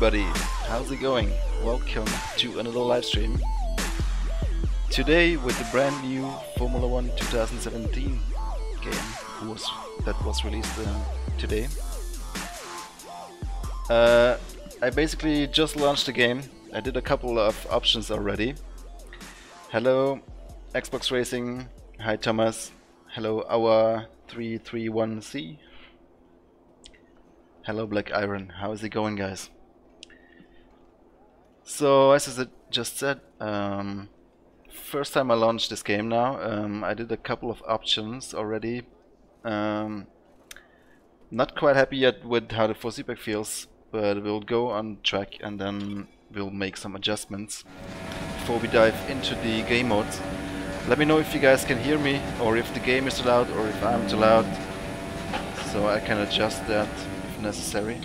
everybody, how's it going? Welcome to another live stream. Today with the brand new Formula 1 2017 game that was released today. I basically just launched the game. I did a couple of options already. Hello Xbox Racing, hi Thomas, hello our 331C. Hello Black Iron, how is it going, guys? So as I just said, first time I launched this game now. I did a couple of options already. Not quite happy yet with how the feedback feels, but we'll go on track and then we'll make some adjustments before we dive into the game modes. Let me know if you guys can hear me, or if the game is too loud, or if I'm too loud, so I can adjust that if necessary.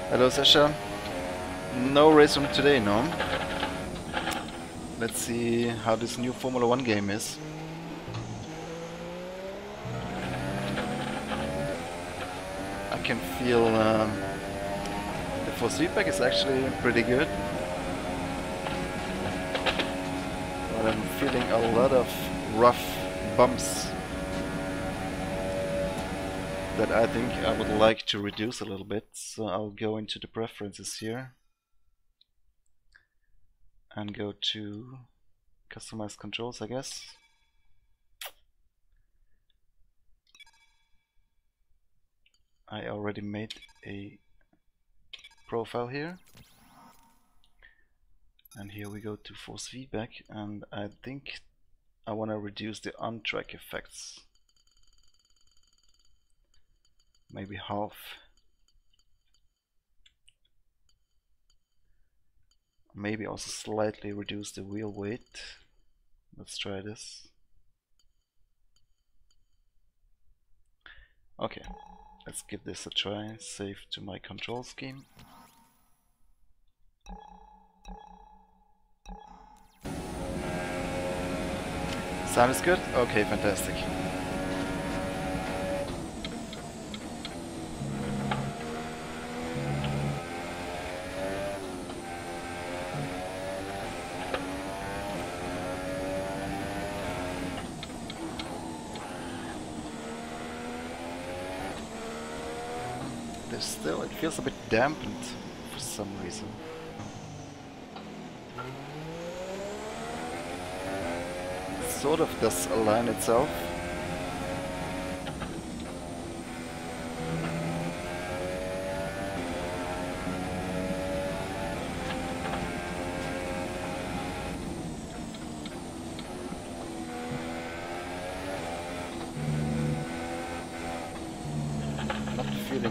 Hello Sasha. No race room today, no? Let's see how this new Formula 1 game is. I can feel the force feedback is actually pretty good. But I'm feeling a lot of rough bumps that I think I would like to reduce a little bit. So I'll go into the preferences here and go to customize controls, I guess. I already made a profile here, and here we go to force feedback, and I think I want to reduce the on-track effects, maybe half. Maybe also slightly reduce the wheel weight. Let's try this. Okay, let's give this a try. Save to my control scheme. Sound is good? Okay, fantastic. Still, it feels a bit dampened for some reason. It sort of does align itself.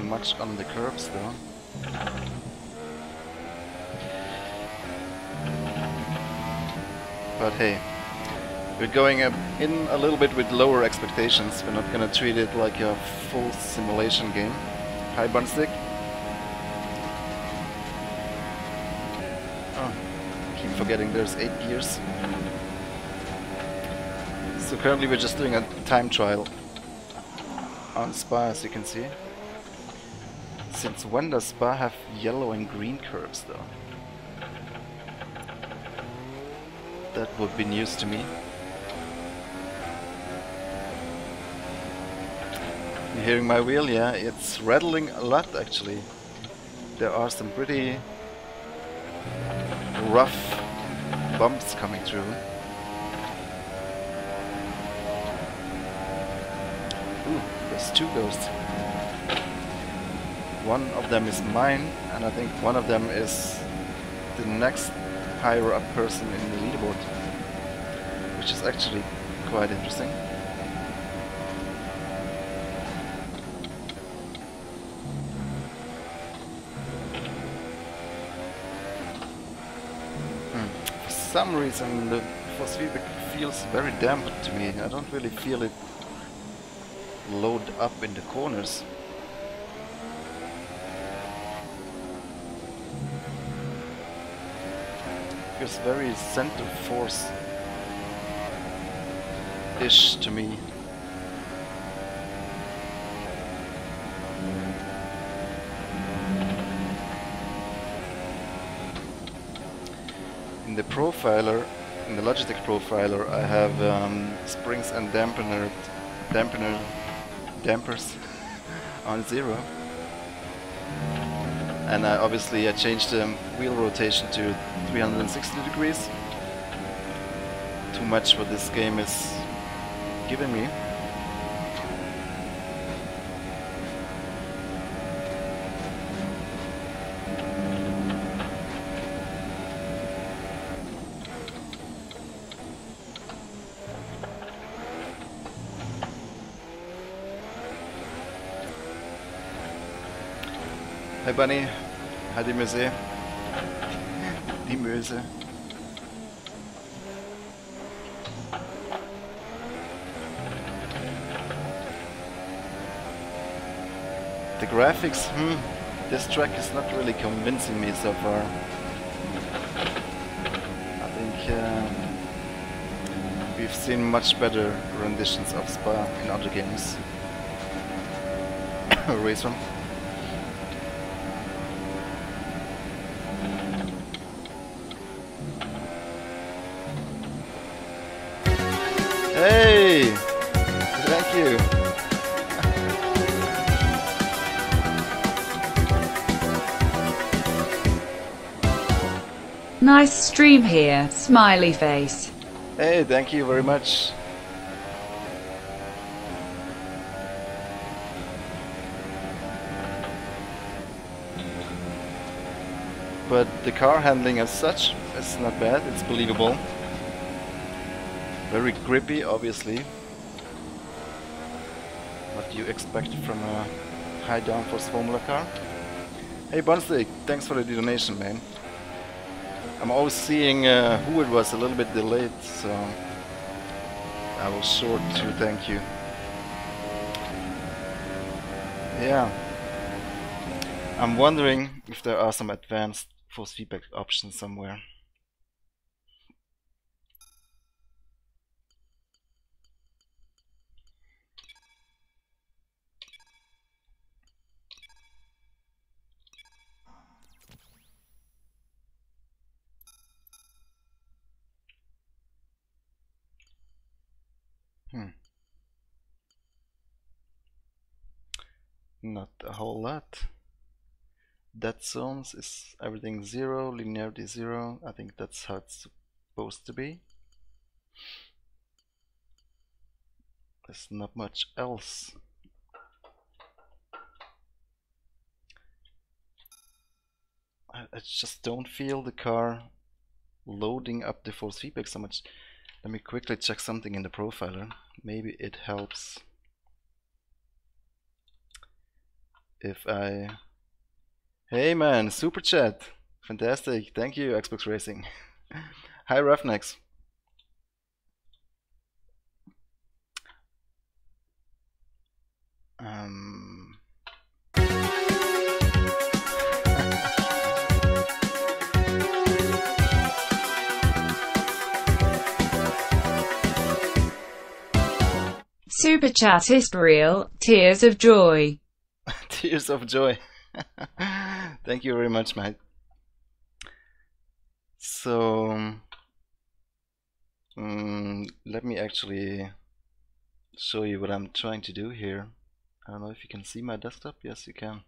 Much on the curbs though. But hey, we're going in a little bit with lower expectations. We're not gonna treat it like a full simulation game. Hi Bunstick. Oh, keep forgetting there's 8 gears. So currently we're just doing a time trial on Spa, as you can see. Since when does Spa have yellow and green curves though? That would be news to me. You hearing my wheel? Yeah, it's rattling a lot actually. There are some pretty rough bumps coming through. Ooh, there's 2 ghosts. One of them is mine, and I think one of them is the next higher up person in the leaderboard, which is actually quite interesting. For some reason the force feedback feels very dampened to me. I don't really feel it load up in the corners. Feels very center force. ish to me. In the profiler, in the Logitech profiler, I have springs and dampers on 0. And obviously I changed the wheel rotation to 360 degrees. Too much what this game is giving me. Hey Bunny, hi die Möse. Die Möse. The graphics, this track is not really convincing me so far. I think we've seen much better renditions of Spa in other games. Race one. Hey! Thank you! Nice stream here, smiley face. Hey, thank you very much. But the car handling as such is not bad, it's believable. Very grippy, obviously. What do you expect from a high downforce Formula car? Hey Bonstick, thanks for the donation, man. I'm always seeing who it was a little bit delayed, so I was short to thank you. Yeah. I'm wondering if there are some advanced force feedback options somewhere. Not a whole lot. Dead zones is everything 0, linearity 0. I think that's how it's supposed to be. There's not much else. I just don't feel the car loading up the force feedback so much. Let me quickly check something in the profiler. Maybe it helps if I... Hey man, super chat! Fantastic, thank you Xbox Racing. Hi Roughnecks. Super chat is real, tears of joy. Tears of joy. Thank you very much, mate. So, let me actually show you what I'm trying to do here. I don't know if you can see my desktop. Yes, you can.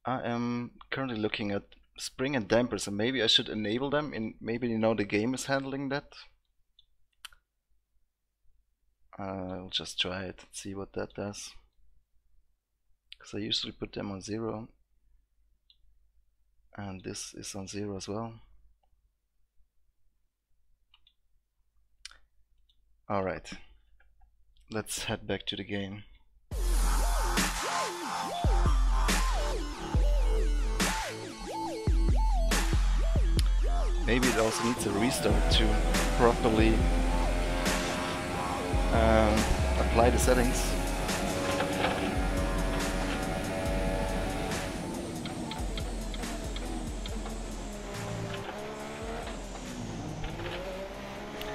I am currently looking at spring and dampers, and maybe I should enable them. Maybe the game is handling that. I'll just try it and see what that does. Because I usually put them on 0. And this is on 0 as well. Alright. Let's head back to the game. Maybe it also needs a restart to properly apply the settings.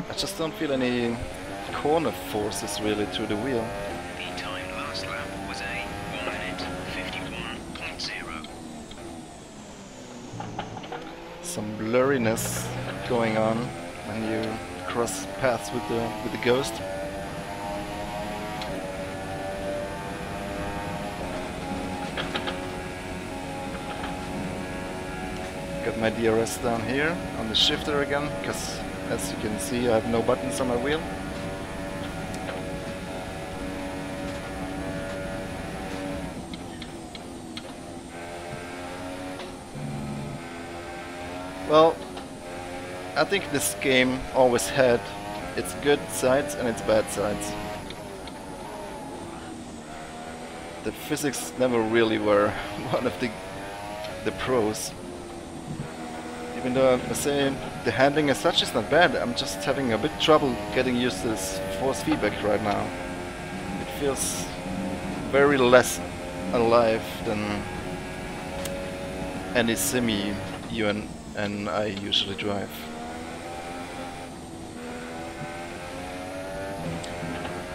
I just don't feel any corner forces really through the wheel. The time last lap was a 1:51.0. Some blurriness going on when you cross paths with the Ghost. Got my DRS down here on the shifter again, because as you can see I have no buttons on my wheel. Well, I think this game always had its good sides and its bad sides. The physics never really were one of the pros. Even though I say the handling as such is not bad, I'm just having a bit trouble getting used to this force feedback right now. It feels very less alive than any semi you and I usually drive.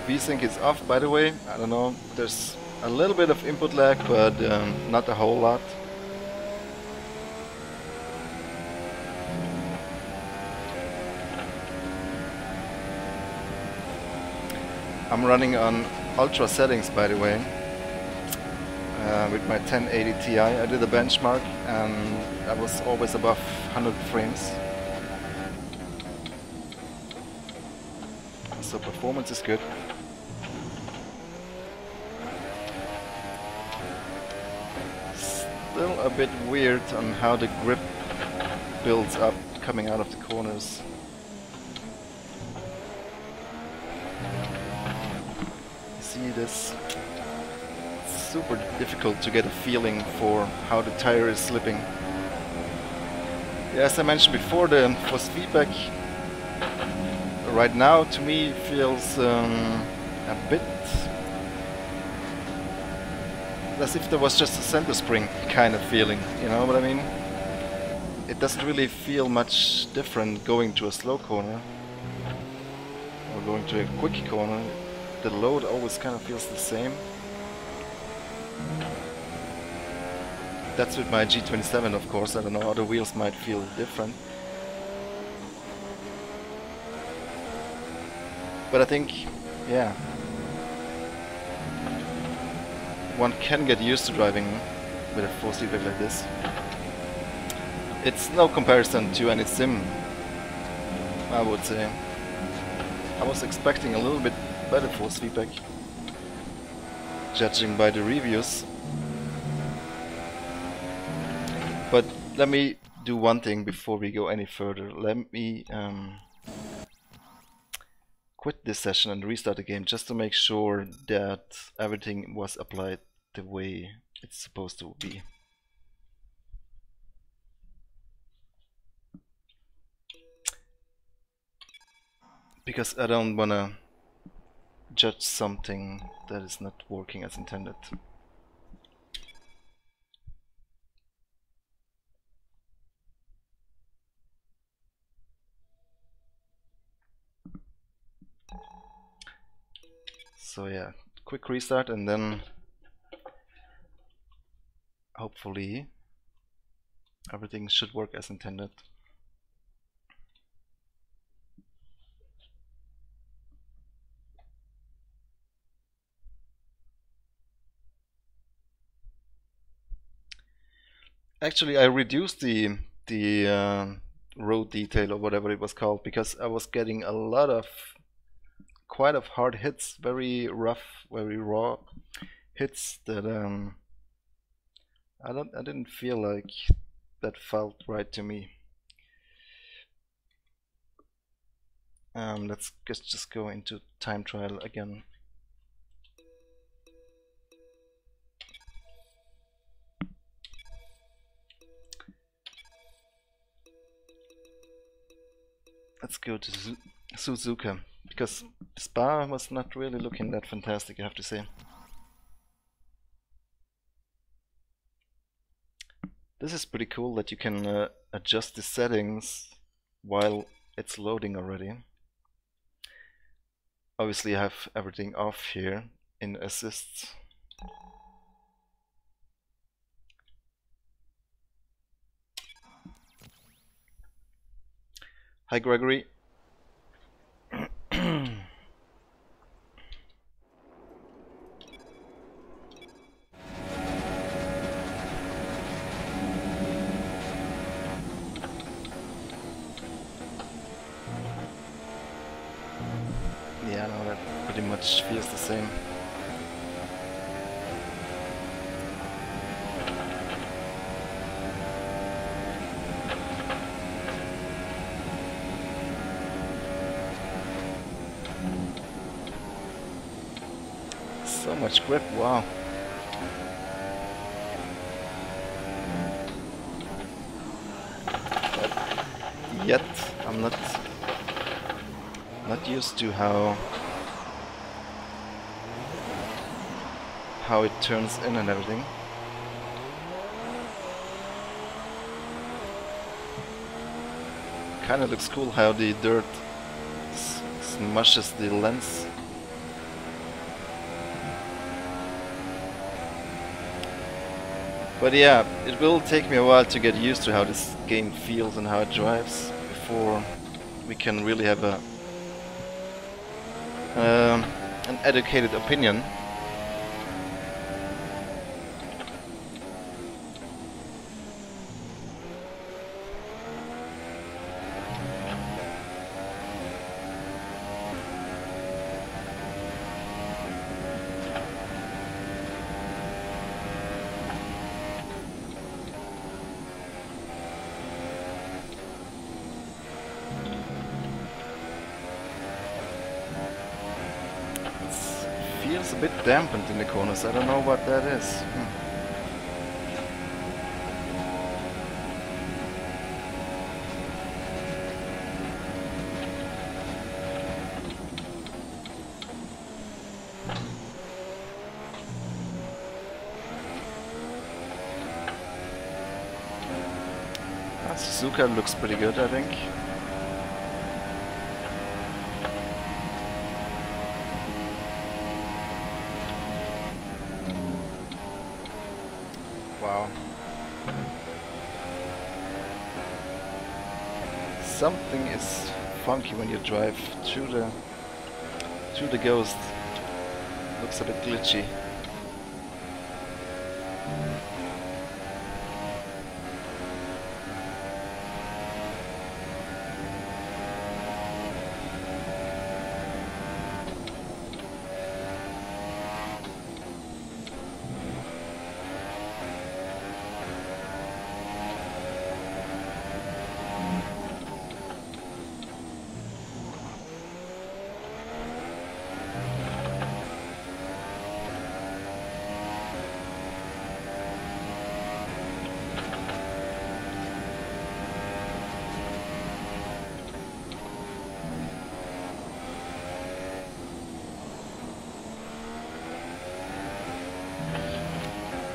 V-Sync is off, by the way. I don't know, there's a little bit of input lag, but not a whole lot. I'm running on ultra settings, by the way, with my 1080 Ti. I did a benchmark and I was always above 100 frames. So performance is good. Still a bit weird on how the grip builds up coming out of the corners. See this? It's super difficult to get a feeling for how the tire is slipping. Yeah, as I mentioned before, the force feedback right now to me feels a bit as if there was just a center spring kind of feeling, you know what I mean? It doesn't really feel much different going to a slow corner or going to a quick corner. The load always kind of feels the same. That's with my G27, of course. I don't know, other wheels might feel different. But I think, yeah, one can get used to driving with a force feedback like this. It's no comparison to any sim, I would say. I was expecting a little bit better force feedback, judging by the reviews. But let me do one thing before we go any further. Let me quit this session and restart the game just to make sure that everything was applied the way it's supposed to be. Because I don't wanna judge something that is not working as intended. So yeah, quick restart and then hopefully everything should work as intended. Actually, I reduced the road detail or whatever it was called because I was getting a lot of quite of hard hits, very rough, very raw hits that I didn't feel like that felt right to me. Let's just go into time trial again. Let's go to Suzuka, because Spa was not really looking that fantastic, I have to say. This is pretty cool that you can adjust the settings while it's loading already. obviously have everything off here in assists. Hi Gregory. Yeah, no, that pretty much feels the same. So much grip, wow. But yet, I'm not used to how it turns in and everything. Kinda looks cool how the dirt smushes the lens. But yeah, it will take me a while to get used to how this game feels and how it drives before we can really have a an educated opinion. Feels a bit dampened in the corners. I don't know what that is. Suzuka looks pretty good, I think. Wow. Something is funky when you drive through the ghost. Looks a bit glitchy.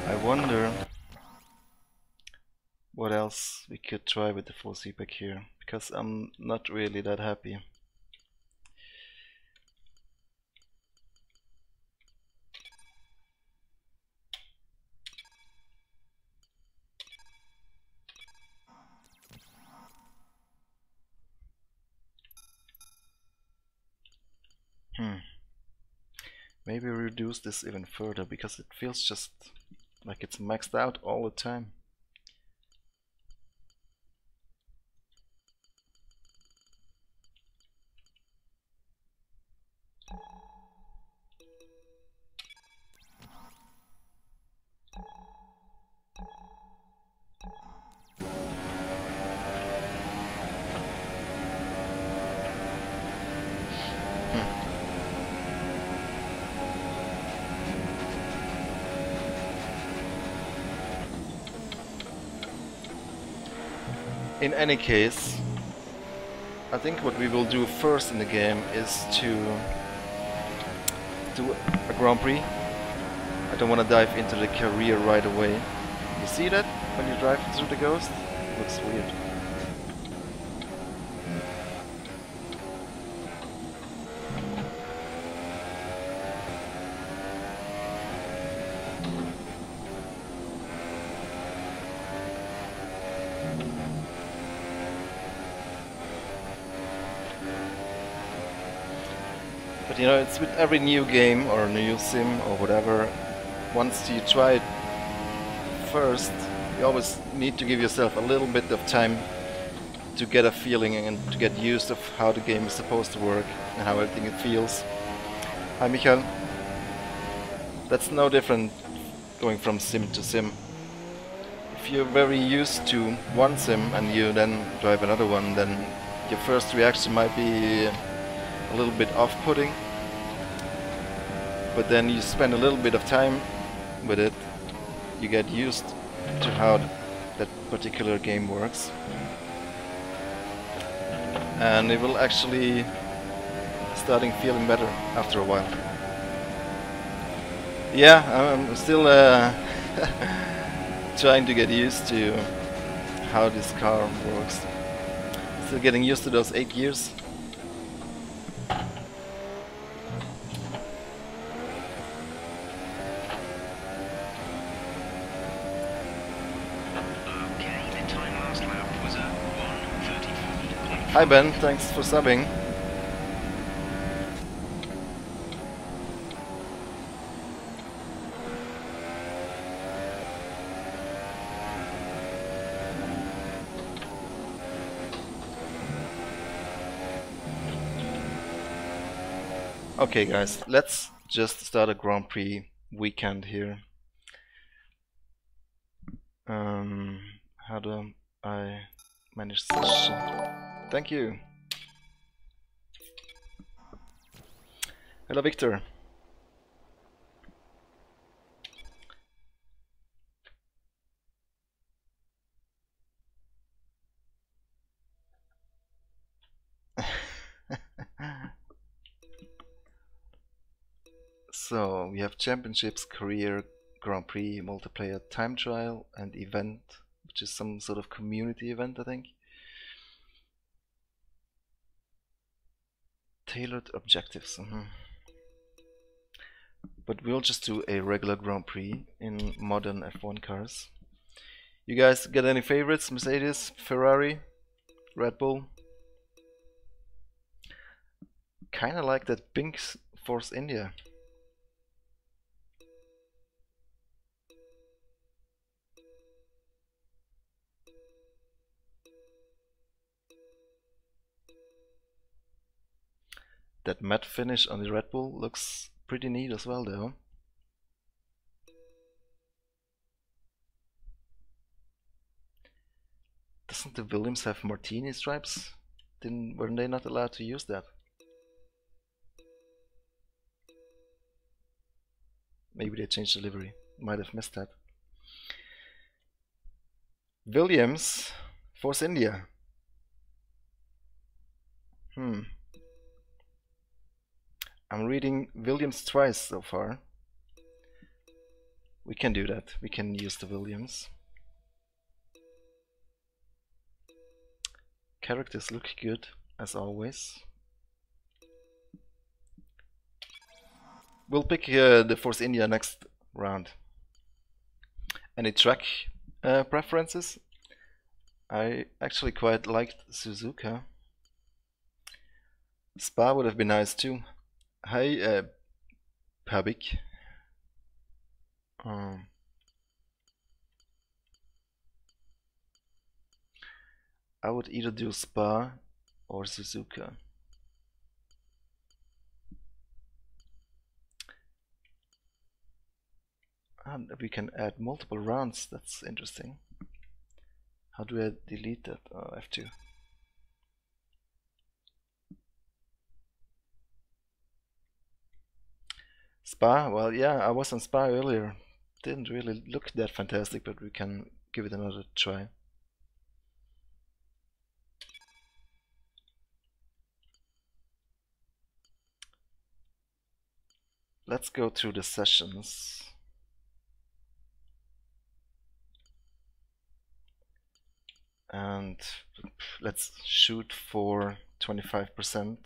I wonder what else we could try with the full CPAC here, because I'm not really that happy. Maybe reduce this even further, because it feels just like it's maxed out all the time. In any case, I think what we will do first in the game is to do a Grand Prix. I don't want to dive into the career right away. You see that when you drive through the ghost? It looks weird. you know, it's with every new game or new sim or whatever. Once you try it first, you always need to give yourself a little bit of time to get a feeling and to get used of how the game is supposed to work and how everything it feels. Hi Michael. That's no different going from sim to sim. If you're very used to one sim and you then drive another one, then your first reaction might be a little bit off-putting. But then you spend a little bit of time with it, you get used to how that particular game works. And it will actually starting feeling better after a while. Yeah, I'm still trying to get used to how this car works. Still getting used to those 8 gears. Okay, the time last lap was a 1:34.5. Hi Ben, thanks for subbing. Okay guys, let's just start a Grand Prix weekend here. How do I manage session? Thank you. Hello Victor. So we have championships, career, Grand Prix, multiplayer, time trial, and event, which is some sort of community event, I think. Tailored objectives. But we'll just do a regular Grand Prix in modern F1 cars. You guys got any favorites? Mercedes, Ferrari, Red Bull? Kinda like that pink Force India. That matte finish on the Red Bull looks pretty neat as well though. Doesn't the Williams have martini stripes? Weren't they not allowed to use that? Maybe they changed the livery. Might have missed that. Williams, Force India. I'm reading Williams twice so far. We can do that. We can use the Williams. Characters look good, as always. We'll pick the Force India next round. Any track preferences? I actually quite liked Suzuka. Spa would have been nice too. Hi, Pabik. I would either do Spa or Suzuka. And we can add multiple rounds, that's interesting. How do I delete that? Oh, F2. Spa, well yeah, I was on Spa earlier. Didn't really look that fantastic, but we can give it another try. Let's go through the sessions. And let's shoot for 25%.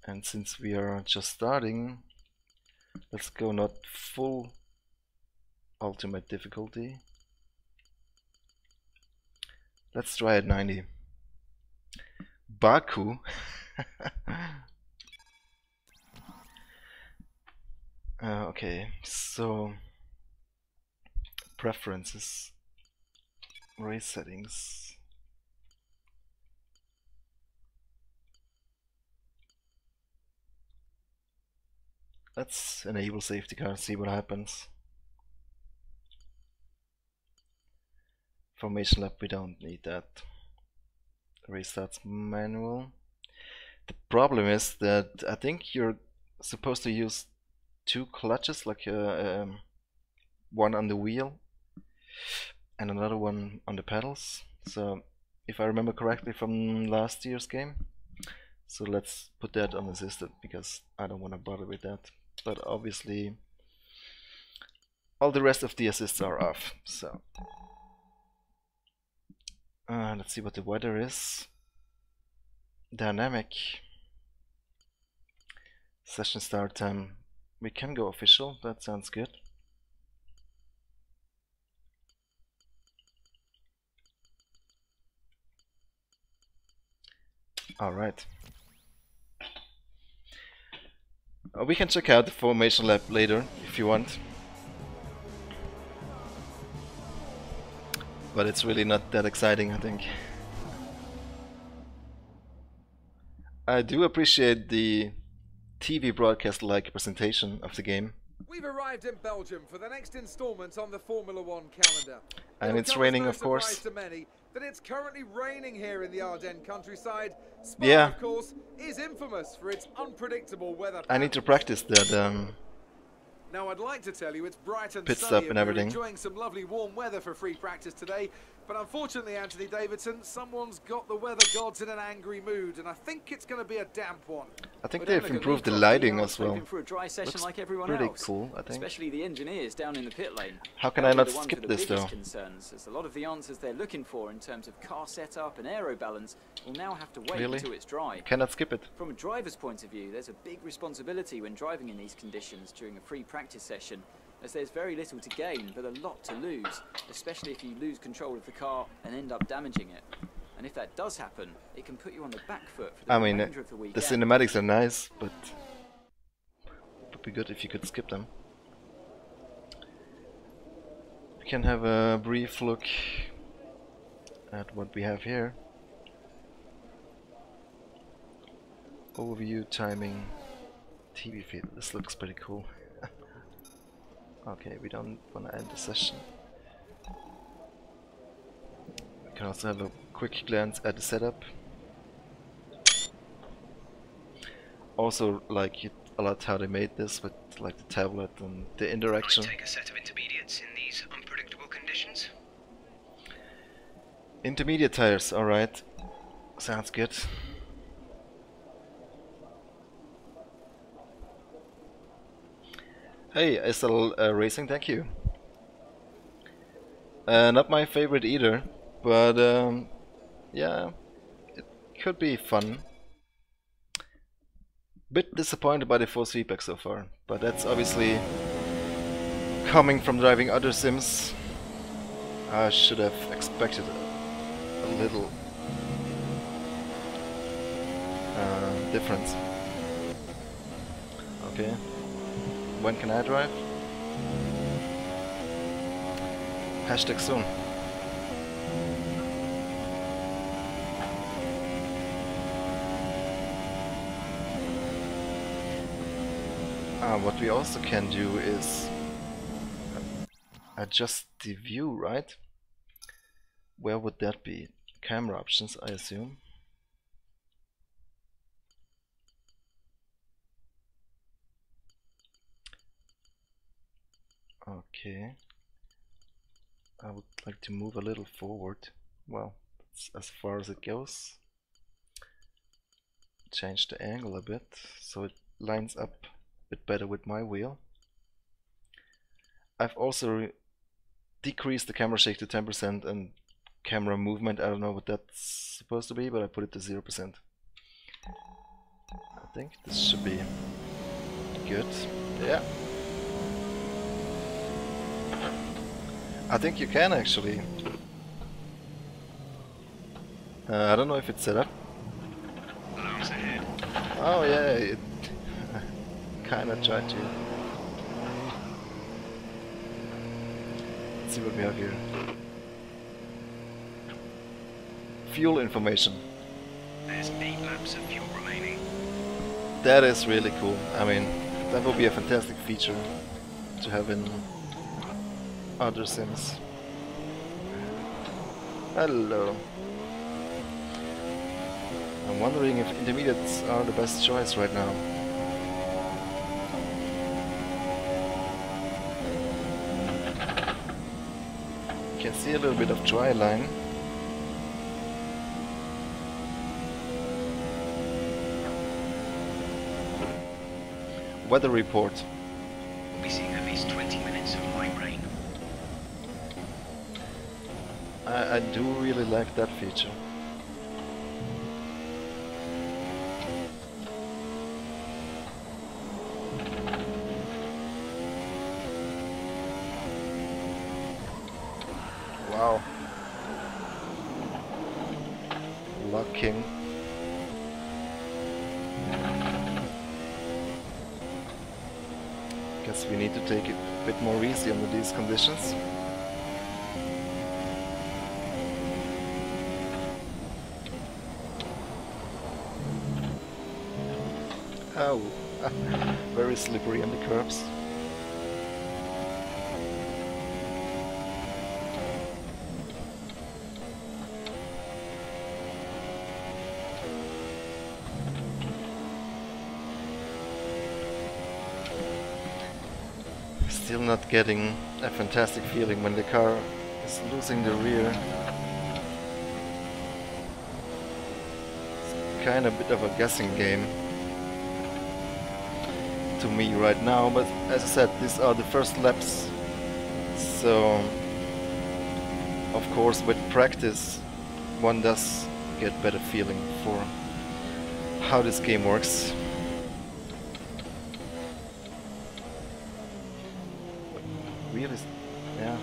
And since we are just starting, let's go not full ultimate difficulty. Let's try at 90. Baku. Okay, so preferences, race settings. Let's enable safety car, see what happens. Formation lap, we don't need that. Restarts manual. The problem is that I think you're supposed to use two clutches, like one on the wheel and another one on the pedals. So if I remember correctly from last year's game. So let's put that on assisted because I don't want to bother with that. But obviously all the rest of the assists are off. So let's see what the weather is. Dynamic. Session start time. We can go official, that sounds good. Alright. We can check out the formation lab later if you want. But it's really not that exciting, I think. I do appreciate the TV broadcast-like presentation of the game. We've arrived in Belgium for the next instalment on the Formula One calendar. And it's raining, of course. Surprise to many that it's currently raining here in the Ardennes countryside. Spa, yeah, of course, is infamous for its unpredictable weather. I need to practice that. Now I'd like to tell you it's bright and pit sunny stop and we're everything. enjoying some lovely warm weather for free practice today, but unfortunately, Anthony Davidson, someone's got the weather gods in an angry mood, and I think it's going to be a damp one. I think they've improved the lighting as well. For a dry session Looks like everyone pretty else. cool, I think. Especially the engineers down in the pit lane. How can I not skip this though? Concerns, as a lot of the answers they're looking for in terms of car setup and aero balance will now have to wait Really? until it's dry. Cannot skip it. From a driver's point of view, there's a big responsibility when driving in these conditions during a free practice session, as there's very little to gain but a lot to lose, especially if you lose control of the car and end up damaging it. And if that does happen, it can put you on the back foot for the remainder of the the weekend. cinematics are nice, but it would be good if you could skip them. We can have a brief look at what we have here. Overview, timing, TV feed. This looks pretty cool. Okay, we don't want to end the session. We can also have a quick glance at the setup. Also like it a lot how they made this with like the tablet and the interaction. Might take a set of intermediates in these unpredictable conditions. Intermediate tires, alright. Sounds good. Hey, SL Racing, thank you. Not my favorite either, but yeah, it could be fun. Bit disappointed by the force feedback so far, but that's obviously coming from driving other sims. I should have expected a little difference. Okay. When can I drive? Hashtag soon. What we also can do is adjust the view, right? Where would that be? Camera options, I assume. Okay. I would like to move a little forward. Well, that's as far as it goes. Change the angle a bit so it lines up a bit better with my wheel. I've also decreased the camera shake to 10% and camera movement. I don't know what that's supposed to be, but I put it to 0%. I think this should be good. Yeah. I think you can actually. I don't know if it's set up. Alarms ahead. Oh yeah, it kinda tried to. Let's see what we have here. Fuel information. There's 8 laps of fuel remaining. That is really cool. I mean, that would be a fantastic feature to have in other sims. Hello. I'm wondering if intermediates are the best choice right now. You can see a little bit of dry line. Weather report. We'll be seeing at least 20 minutes of light rain. I do really like that feature. Wow. Locking. Guess we need to take it a bit more easy under these conditions. Oh, very slippery on the curbs. Still not getting a fantastic feeling when the car is losing the rear. It's kind of a bit of a guessing game to me right now, but as I said, these are the first laps, so of course with practice one does get better feeling for how this game works. Really, yeah,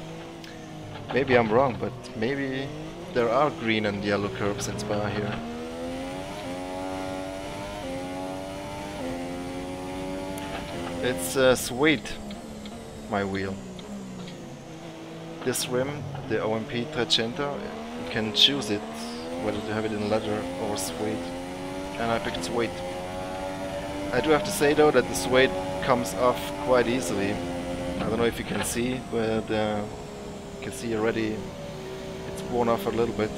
maybe I'm wrong, but maybe there are green and yellow curves in Spa here. It's suede, my wheel. This rim, the OMP 300, you can choose it, whether to have it in leather or suede. And I picked suede. I do have to say though that the suede comes off quite easily. I don't know if you can see, but you can see already it's worn off a little bit.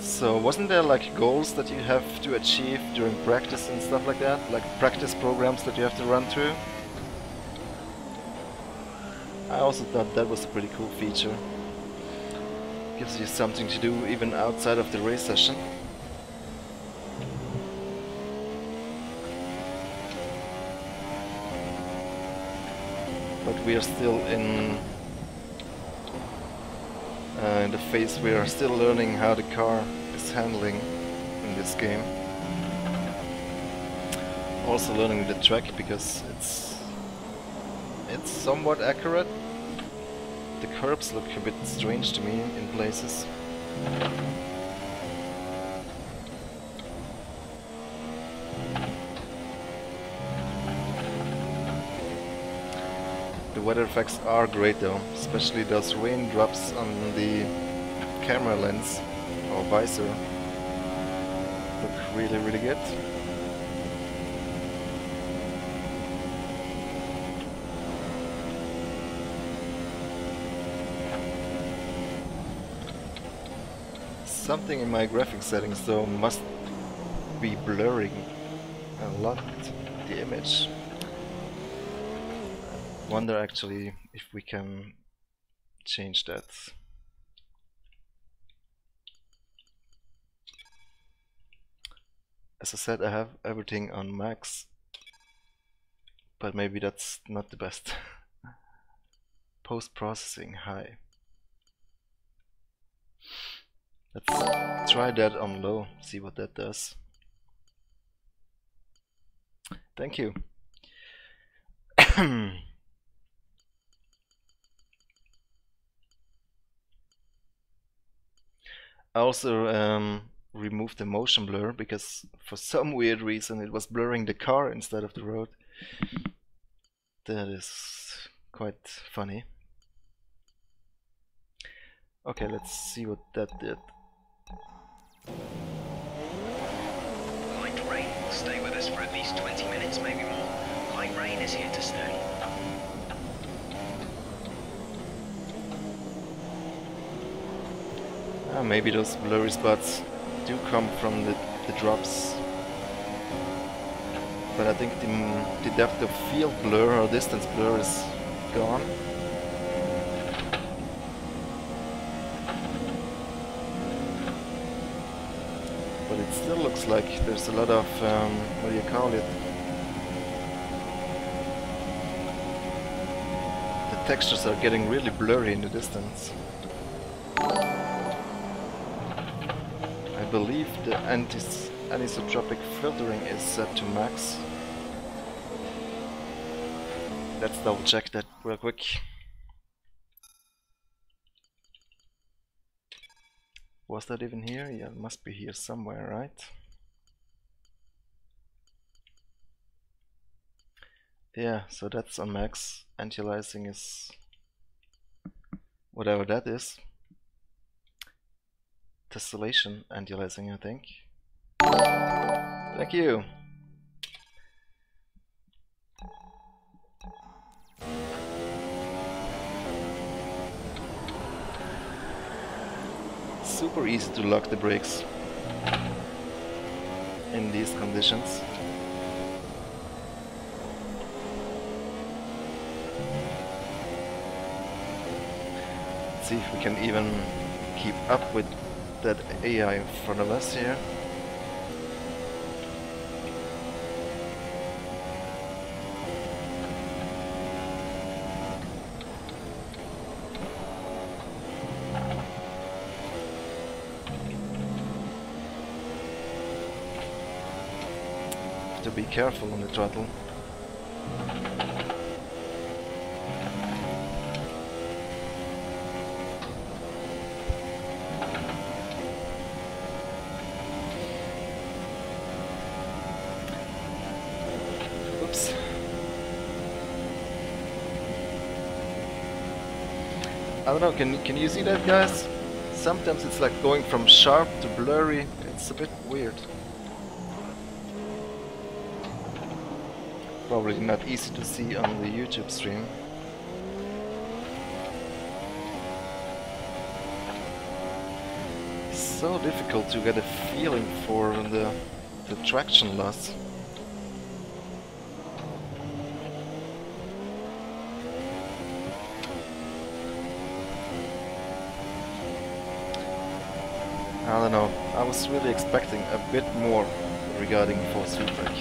So wasn't there like goals that you have to achieve during practice and stuff like that? Like practice programs that you have to run through? I also thought that was a pretty cool feature. Gives you something to do even outside of the race session. But we are still in the phase we are still learning how the car is handling in this game. Also learning the track because it's somewhat accurate. The curbs look a bit strange to me in places. The weather effects are great though, especially those raindrops on the camera lens or visor. Look really, really good. Something in my graphics settings though must be blurring a lot the image. Wonder actually if we can change that. As I said, I have everything on max, but maybe that's not the best. Post-processing high. Let's try that on low, see what that does. Thank you. I also removed the motion blur because for some weird reason it was blurring the car instead of the road. That is quite funny. Okay, let's see what that did. Light rain will stay with us for at least 20 minutes, maybe more. Light rain is here to stay. Maybe those blurry spots do come from the drops. But I think the depth of field blur or distance blur is gone. But it still looks like there's a lot of, what do you call it? The textures are getting really blurry in the distance. I believe the anisotropic filtering is set to max. Let's double check that real quick. Was that even here? Yeah, it must be here somewhere, right? Yeah, so that's on max. Anti-aliasing is whatever that is. Tessellation anti-aliasing, I think. Thank you. Super easy to lock the brakes in these conditions. Let's see if we can even keep up with that AI in front of us here. To be careful on the throttle. Oops. I don't know, can you see that, guys? Sometimes it's like going from sharp to blurry. It's a bit weird. Probably not easy to see on the YouTube stream. So difficult to get a feeling for the traction loss. I don't know, I was really expecting a bit more regarding force feedback.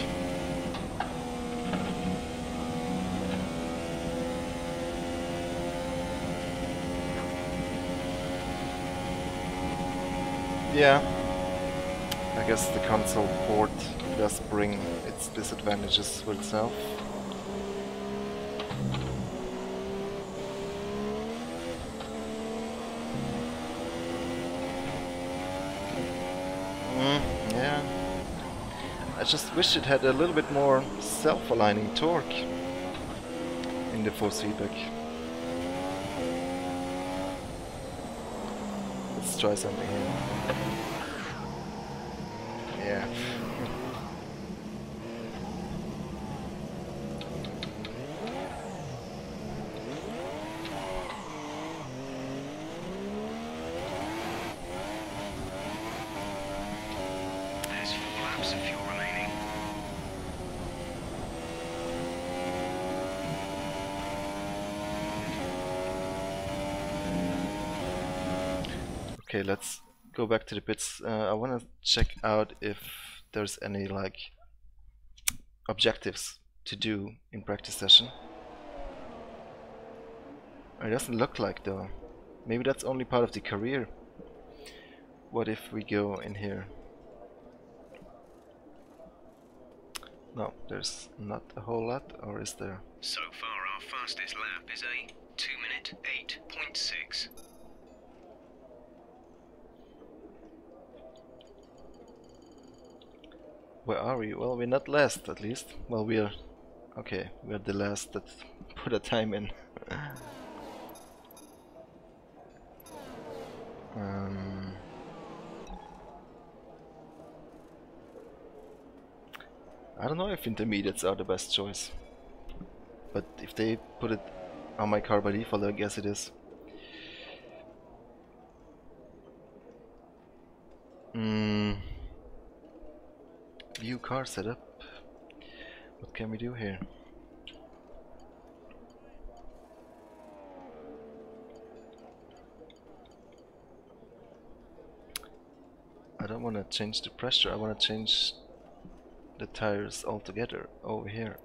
Yeah, I guess the console port does bring its disadvantages for itself. Yeah, I just wish it had a little bit more self-aligning torque in the force feedback. Let's try something here. Yeah. There's 4 laps of fuel remaining. Okay, let's go back to the pits. I want to check out if there's any like objectives to do in practice session. It doesn't look like though. Maybe that's only part of the career. What if we go in here? No, there's not a whole lot, or is there? So far, our fastest lap is a 2-minute 8.6. Where are we? Well, we're not last, at least. Well, we are... Okay, we are the last that put a time in. I don't know if intermediates are the best choice. But if they put it on my car by default, I guess it is. View car setup. What can we do here? I don't want to change the pressure, I want to change the tires altogether over here.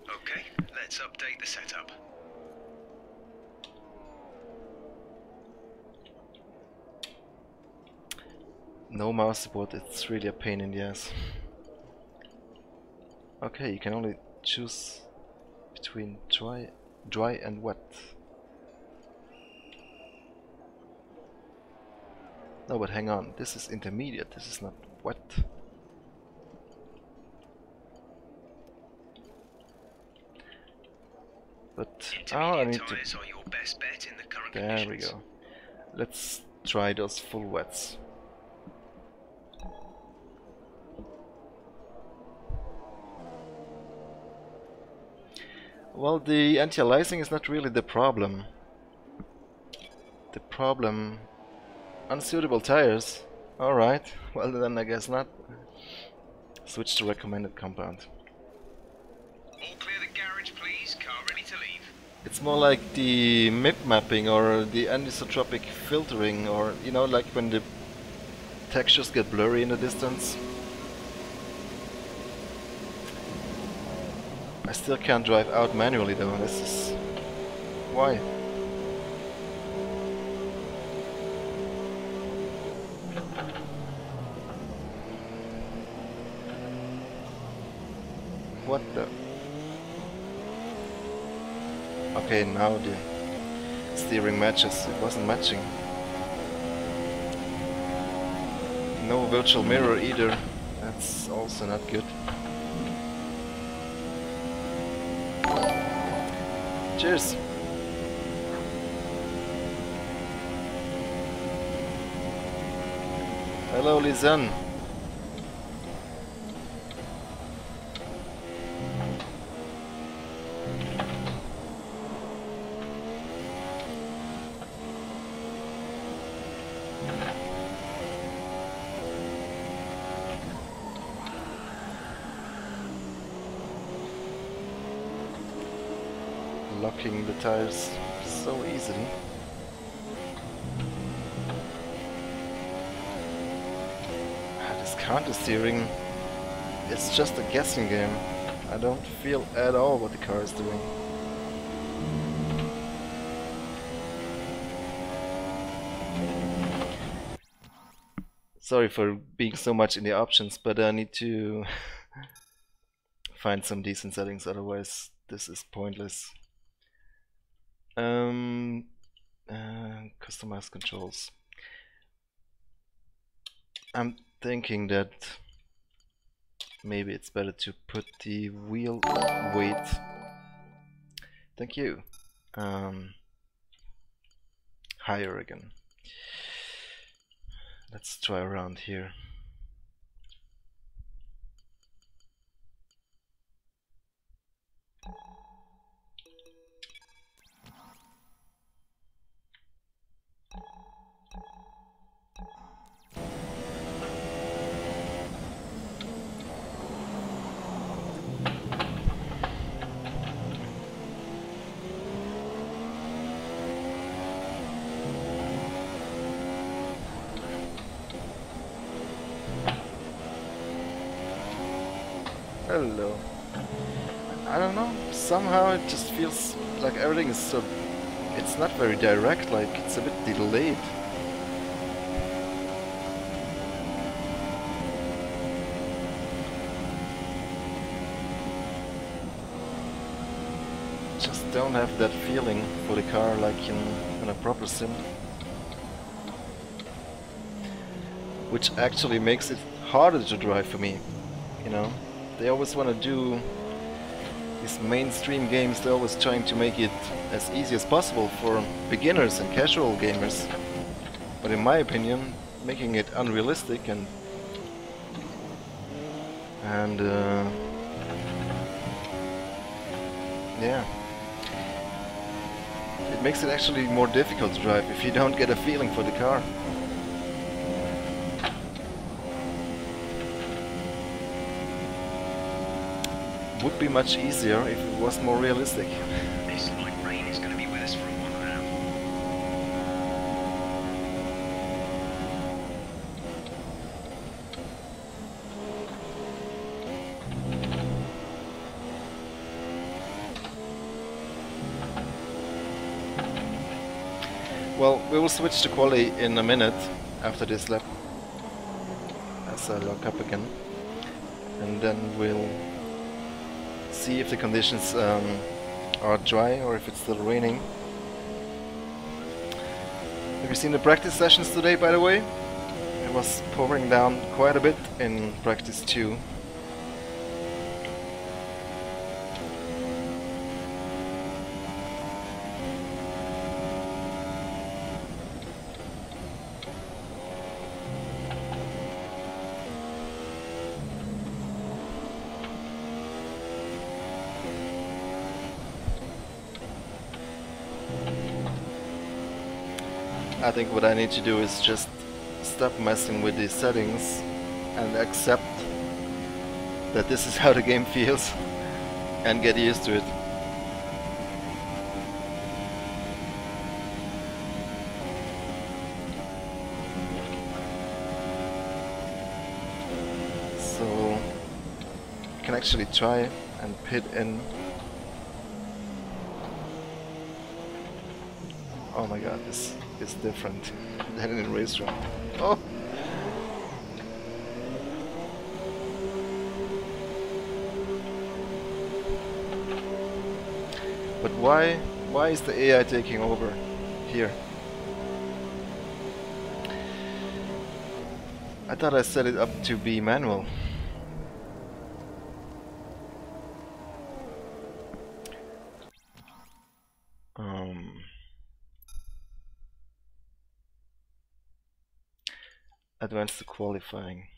Okay, let's update the setup. No mouse support, it's really a pain in the ass. Okay, you can only choose between dry and wet. No, but hang on, this is intermediate, this is not wet. But I need to... Tires are your best bet in the current There conditions. we go. Let's try those full wets. Well, the anti-aliasing is not really the problem. The problem... Unsuitable tires. Alright, well then I guess not. Switch to recommended compound. All clear the garage, please. Car ready to leave. It's more like the MIP mapping or the anisotropic filtering, or you know, like when the textures get blurry in the distance. I still can't drive out manually though, this is... Why? What the... Okay, now the steering matches. It wasn't matching. No virtual mirror either. That's also not good. Cheers! Hello, Lisanne. Locking the tires so easily. This counter steering, it's just a guessing game. I don't feel at all what the car is doing. Sorry for being so much in the options, but I need to find some decent settings, otherwise this is pointless. Customize controls. I'm thinking that maybe it's better to put the wheel weight. Thank you. Higher again. Let's try around here. Hello. I don't know, somehow it just feels like everything is so... It's not very direct, like it's a bit delayed. don't have that feeling for the car like in a proper sim. Which actually makes it harder to drive for me, you know. They always want to do these mainstream games, they're always trying to make it as easy as possible for beginners and casual gamers. But in my opinion, making it unrealistic and yeah, it makes it actually more difficult to drive if you don't get a feeling for the car. Would be much easier if it was more realistic. This light rain is going to be with us for a while now. Well, we will switch to quali in a minute after this lap as I lock up again, and then we'll see if the conditions are dry or if it's still raining. Have you seen the practice sessions today, by the way? It was pouring down quite a bit in practice 2. I think what I need to do is just stop messing with these settings and accept that this is how the game feels and get used to it. So I can actually try and pit in. Oh my god, this is different than in race room. Oh! But why is the AI taking over here? I thought I set it up to be manual. Advance to qualifying.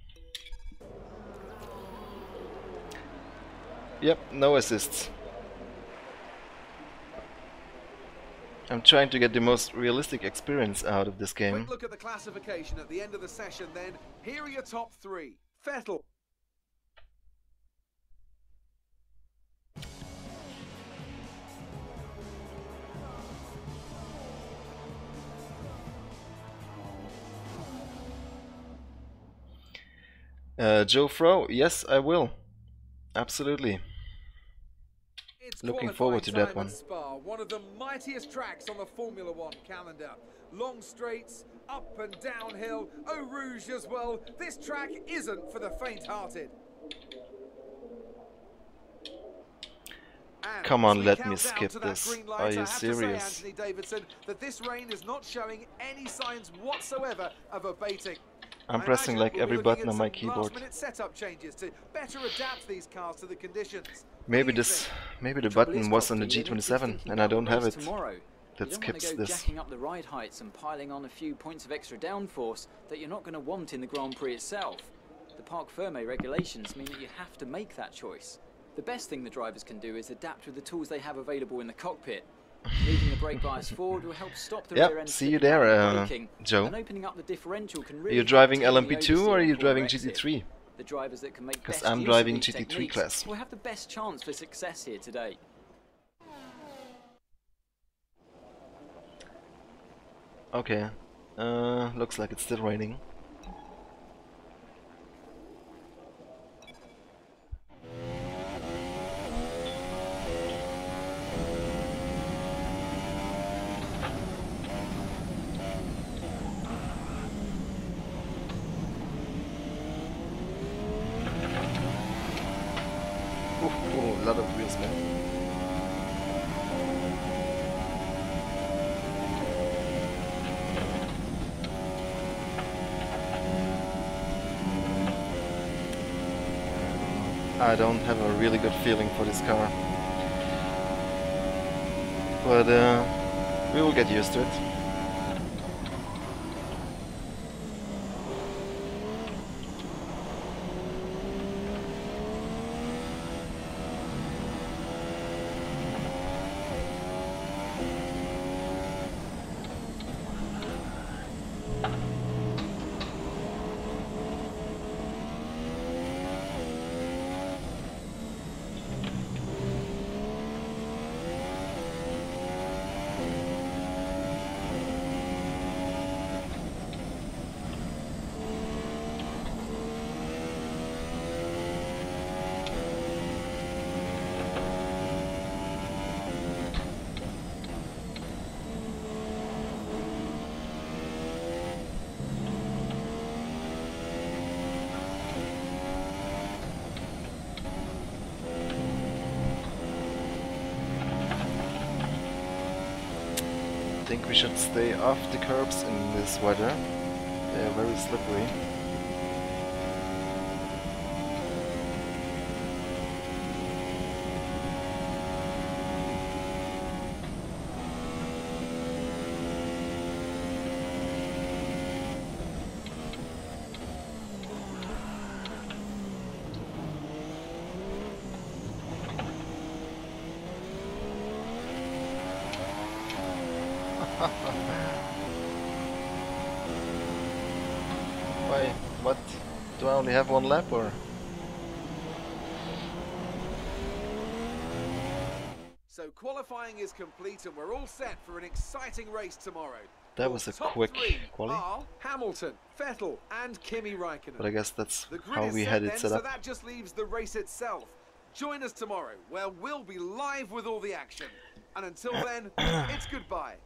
Yep, no assists. I'm trying to get the most realistic experience out of this game. Quick look at the classification at the end of the session then. Here are your top 3. Vettel. Joe Fro, yes, I will. Absolutely. It's Looking forward to that one. Spa, one of the mightiest tracks on the Formula One calendar. Long straights, up and downhill, Eau Rouge as well. This track isn't for the faint-hearted. Come on, let me skip this. Are you serious? Anthony Davidson, that this rain is not showing any signs whatsoever of abating. I'm pressing like every button on my keyboard. Setup changes to better adapt these cars to the conditions. Maybe the button was on the G27 and I don't have it. That skips this. Jacking up the ride heights and piling on a few points of extra downforce that you're not going to want in the Grand Prix itself. The Parc Fermé regulations mean that you have to make that choice. The best thing the drivers can do is adapt with the tools they have available in the cockpit. Moving the brake bias forward will help stop the rear end. See you there, Joe. And opening up the differential can really are you driving LMP2 or are you driving GT3? The drivers that can make because I'm driving GT3 class. Will have the best chance for success here today. Okay, looks like it's still raining. A lot of wheels, man. I don't have a really good feeling for this car. But we will get used to it. I think we should stay off the curbs in this weather. They are very slippery. Why? What? Do I only have one lap or? So qualifying is complete and we're all set for an exciting race tomorrow. That was a quick quali. Are Hamilton, Vettel and Kimi Raikkonen. But I guess that's The grid how is we set had then, it set so up. that just leaves the race itself. Join us tomorrow where we'll be live with all the action. And until then, it's goodbye.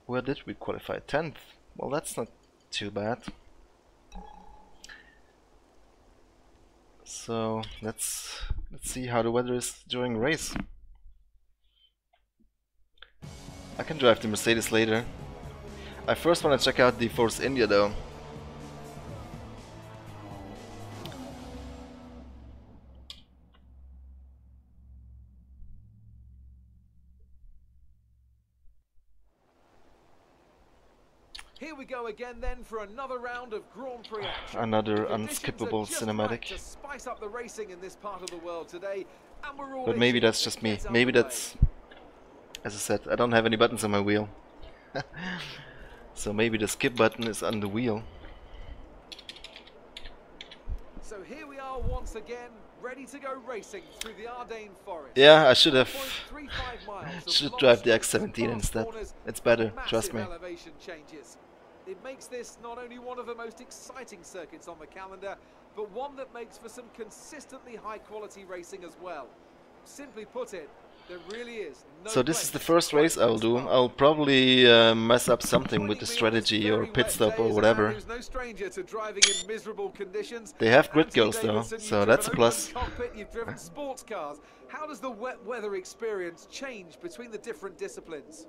Where did we qualify? 10th. Well, that's not too bad. So let's see how the weather is during race. I can drive the Mercedes later. I first want to check out the Force India though. Here we go again then for another round of Grand Prix action. Another Conditions unskippable are just cinematic. right to spice up the racing in this part of the world today, and we're all But maybe itching that's to just me. get Maybe underway. that's, as I said, I don't have any buttons on my wheel. So maybe the skip button is on the wheel. So here we are once again, ready to go racing through the Ardennes forest. Yeah, I should have 1.35 miles of should long drive the straights, X17 fast instead. corners, It's better, and trust me. massive elevation changes. It makes this not only one of the most exciting circuits on the calendar, but one that makes for some consistently high quality racing as well. Simply put it, there really is no So this is the place first quite race I'll this do. far. I'll probably mess up something with the Joining me on this strategy or very pit wet stop day or is a whatever. man who's no stranger to driving in miserable conditions. They have grid Anthony goals though, Davidson, so you've that's a driven plus. open cockpit, you've driven sports cars. How does the wet weather experience change between the different disciplines?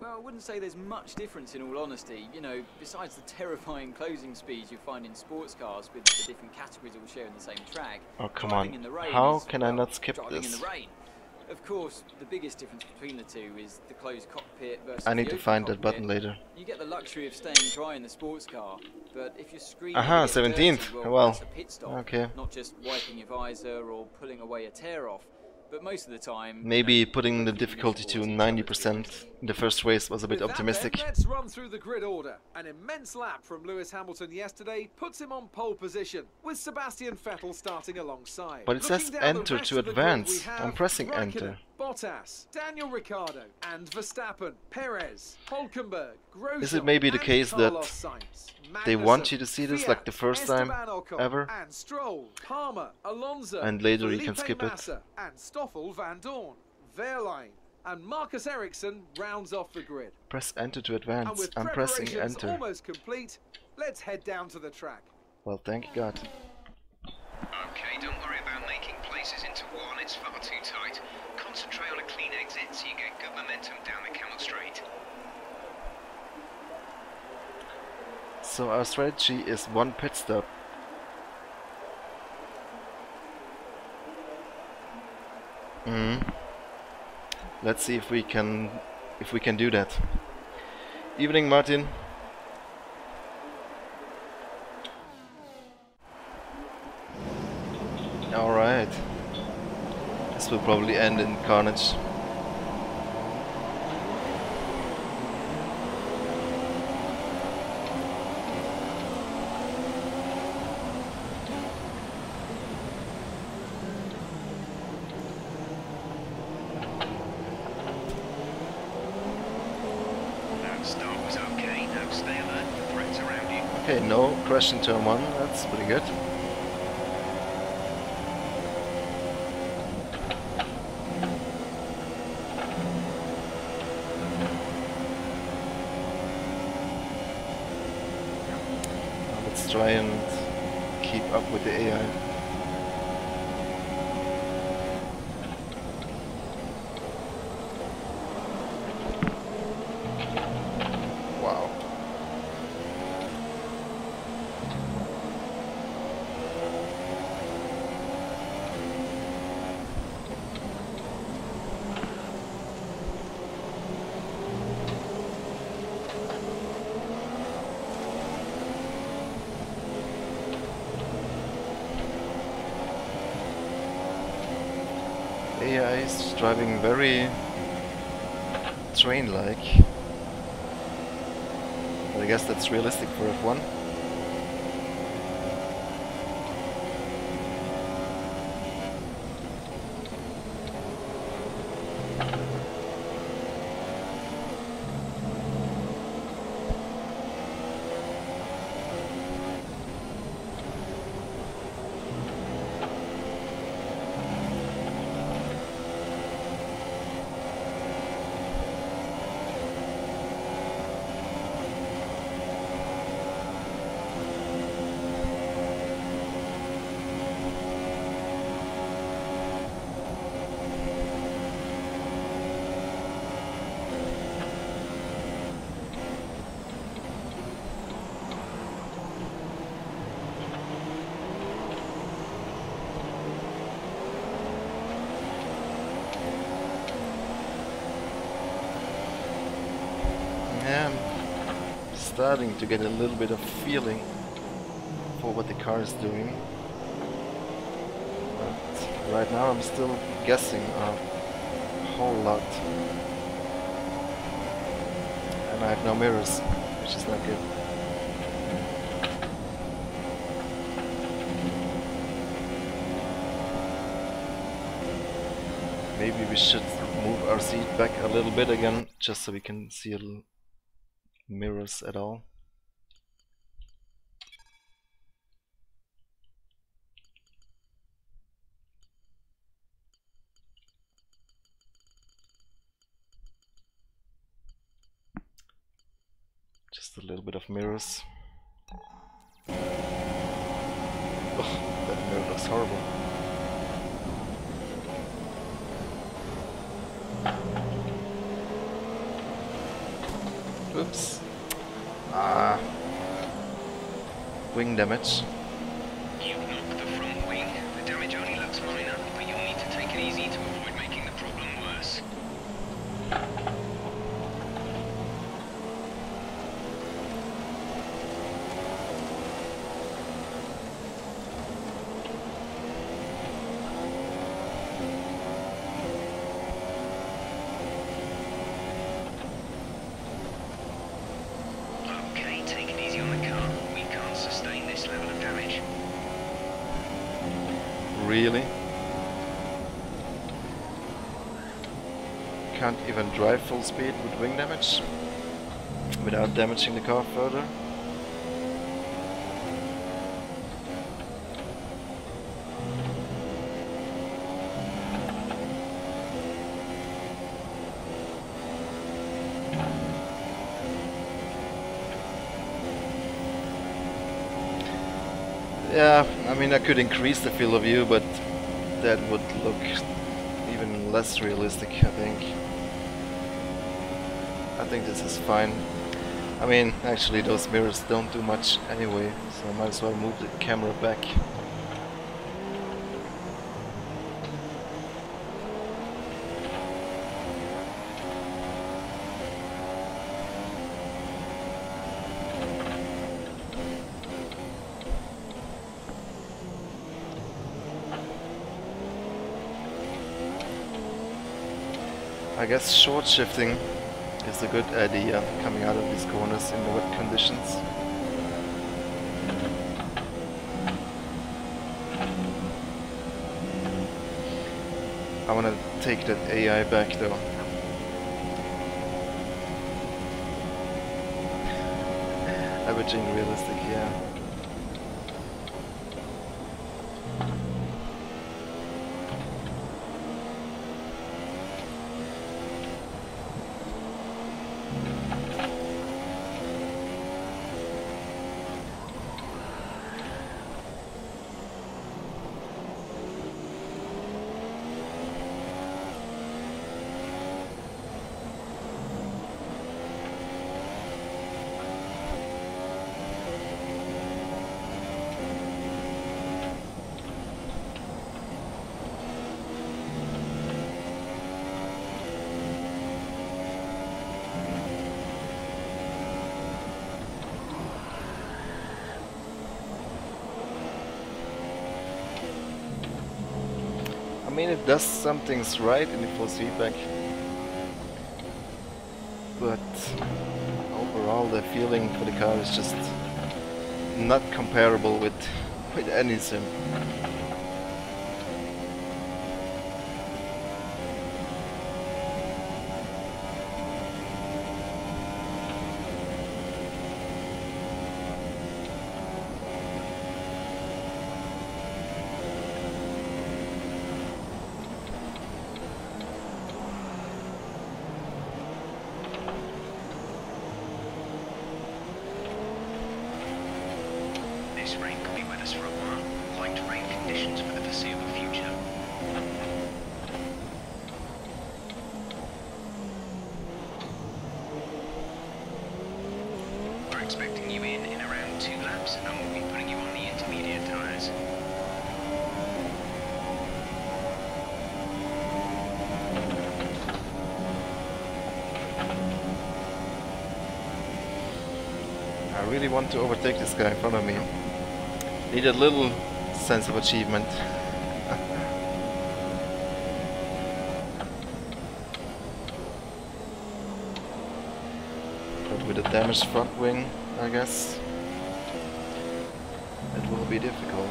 Well, I wouldn't say there's much difference in all honesty. You know, besides the terrifying closing speeds you find in sports cars with the different categories all sharing the same track. Oh come driving on! in the rain How is, can I well, not skip driving this? in the rain. Of course, the biggest difference between the two is the closed cockpit versus I need the to open find that cockpit. button later. You get the luxury of staying dry in the sports car, but if you're screaming Aha, to get 17th. dirty, Well, that's a pit stop, okay. not just wiping your visor or pulling away a tear off. But most of the time, Maybe you know, putting the both of you difficulty to support each other's 90% in the first race was a bit With that optimistic. then, let's run through the grid order. An immense lap from Lewis Hamilton yesterday puts him on pole position, with Sebastian Vettel starting alongside. But it says Looking down the enter rest to of the grid, advance. we have I'm pressing Raikkonen, enter. Bottas, Daniel Ricciardo, and Verstappen, Perez, Hulkenberg, Grosjean, Is it maybe the and case that Carlos Sainz, they want Magnussen, you to see this Fiat, like the first time Esteban Ocon, ever? and Stroll, Palmer, Alonso, And later you can Felipe skip it. Massa, and Stoffel Van Dorn, Wehrlein, and Marcus Ericsson rounds off the grid. Press enter to And advance. with I'm pressing preparations enter. almost complete, let's head down to the track. Well, thank God. Okay, don't worry about making places into one, it's far too tight. Concentrate on a clean exit so you get good momentum down the Camel Straight. So our strategy is one pit stop. Mhm. Let's see if we can do that. Evening, Martin. All right. This will probably end in carnage. Okay, no crash in turn 1, that's pretty good. Now let's try and keep up with the AI. AI is driving very train-like, but I guess that's realistic for F1. Yeah, I'm starting to get a little bit of feeling for what the car is doing. But right now I'm still guessing a whole lot. And I have no mirrors, which is not good. Maybe we should move our seat back a little bit again, just so we can see a little mirrors at all. Just a little bit of mirrors. Ugh, that mirror looks horrible. Oops. Ah. Wing damage. You've knocked the front wing. The damage only looks minor, but you'll need to take it easy to avoid making the problem worse. Okay, take it easy on the car. We can't sustain this level of damage. Really? Can't even drive full speed with wing damage without damaging the car further. Yeah, I mean I could increase the field of view, but that would look even less realistic, I think. I think this is fine. I mean, actually those mirrors don't do much anyway, so I might as well move the camera back. I guess short shifting is a good idea coming out of these corners in the wet conditions. I want to take that AI back though. Averaging realistic, yeah. I mean, it does some things right in the force feedback, but overall the feeling for the car is just not comparable with any sim. This rain could be with us for a while. Light rain conditions for the foreseeable future. We're expecting you in around 2 laps, and we'll be putting you on the intermediate tyres. I really want to overtake this guy in front of me. Need a little sense of achievement. But with a damaged front wing, I guess, it will be difficult.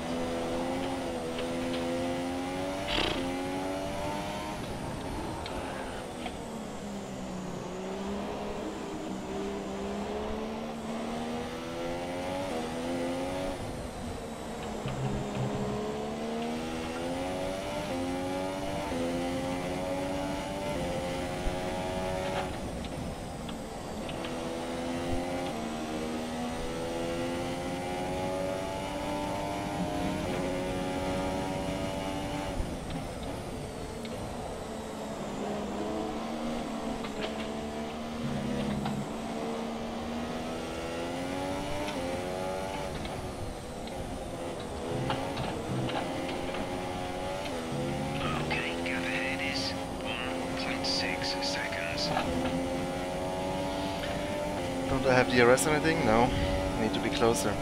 Don't I have DRS or anything? No. I need to be closer.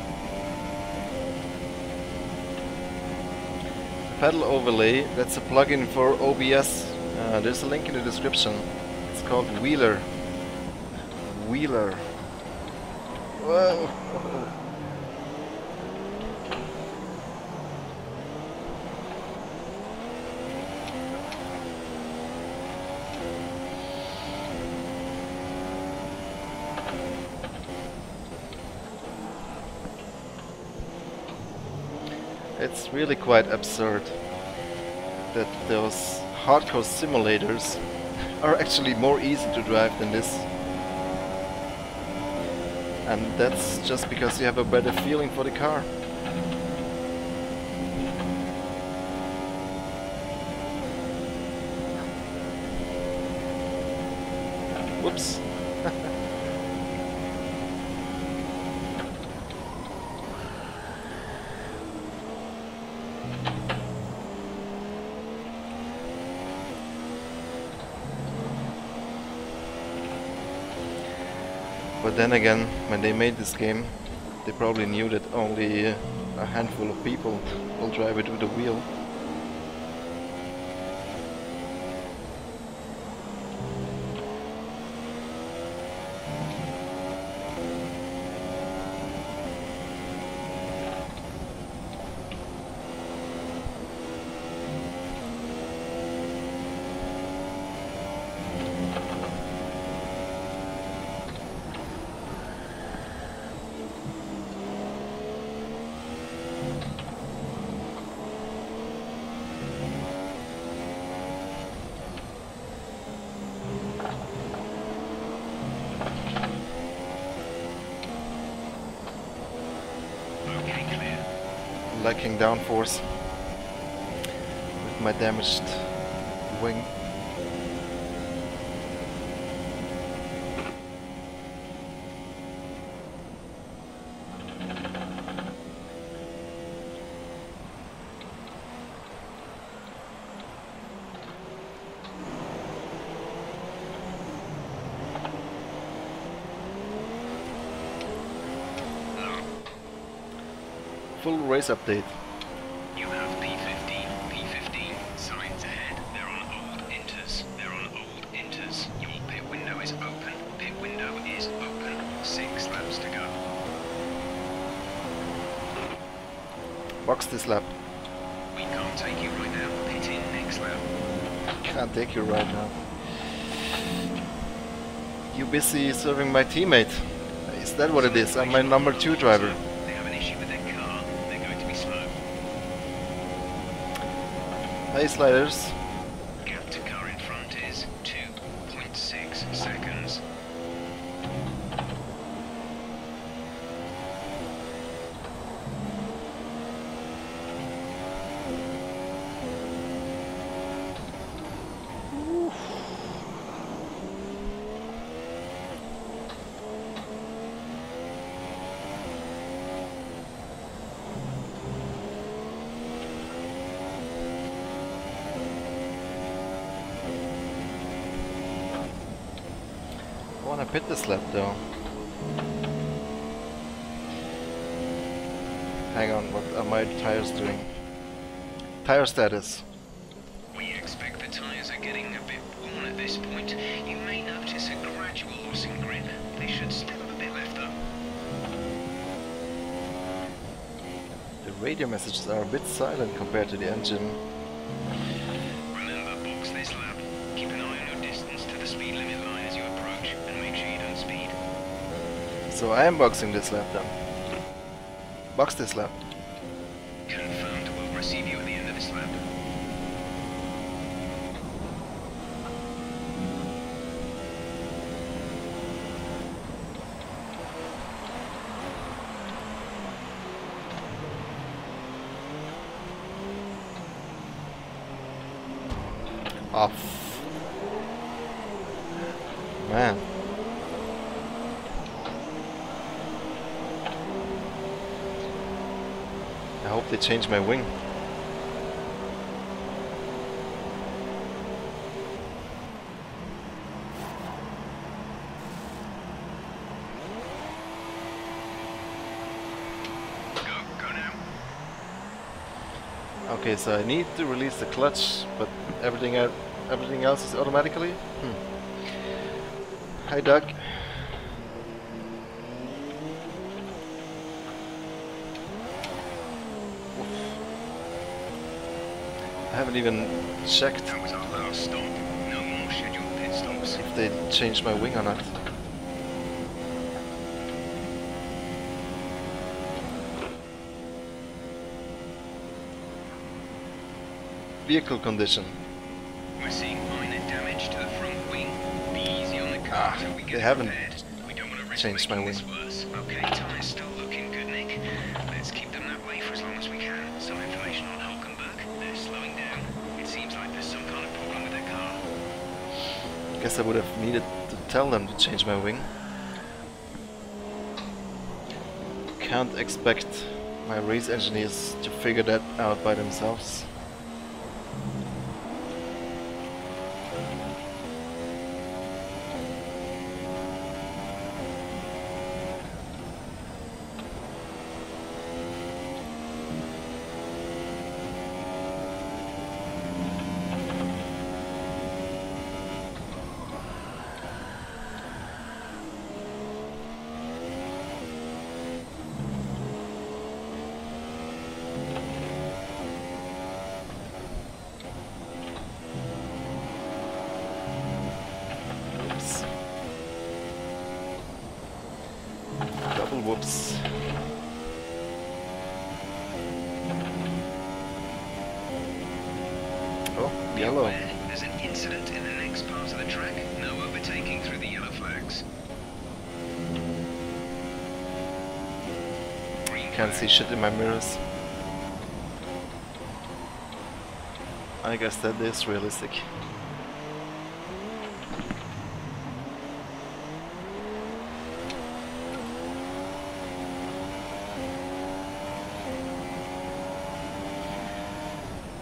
Pedal overlay, that's a plugin for OBS. There's a link in the description. It's called Wheeler. Wheeler. Whoa! It's really quite absurd that those hardcore simulators are actually more easy to drive than this. And that's just because you have a better feeling for the car. Whoops. But then again, when they made this game, they probably knew that only a handful of people will drive it with a wheel. lacking downforce with my damaged wing. Full race update. You have P15, P15, signs ahead. They're on old inters. They're on old inters. Your pit window is open. Pit window is open. 6 laps to go. Box this lap. We can't take you right now. Pit in next lap. Can't take you right now. You busy serving my teammate. Is that what it is? I'm my number 2 driver. They have an issue with their car. They're going to be slow. Hey sliders. Gap to car in front is 2.6 seconds. I wanna pit this lap though. Hang on, what are my tires doing? Tire status. We expect the tyres are getting a bit worn at this point. You may notice a gradual loss in grip. They should still have a bit left though. The radio messages are a bit silent compared to the engine. Remember, box this lap. Keep an eye on your distance to the speed limit line as you approach, and make sure you don't speed. So I am boxing this lap then. Box this lap. Confirmed. We'll receive you at the end of this lap. Off. Man. I hope they change my wing. Go now. Okay, so I need to release the clutch, but everything else is automatically? Hi Doug. I haven't even checked That was our last stop. No more scheduled pit stops. if they changed my wing or not. Vehicle condition. We're seeing minor damage to the front wing. Be easy on the car until we get they haven't repaired. We don't want to risk changed my making this wing. worse. Okay, tyres still looking good, Nick. Let's keep them that way for as long as we can. Some information on Hulkenberg. They're slowing down. It seems like there's some kind of problem with their car. Guess I would have needed to tell them to change my wing. Can't expect my race engineers to figure that out by themselves. Double whoops. Oh, yellow. Beware, there's an incident in the next part of the track. No overtaking through the yellow flags. Green Can't flag. see shit in my mirrors. I guess that is realistic.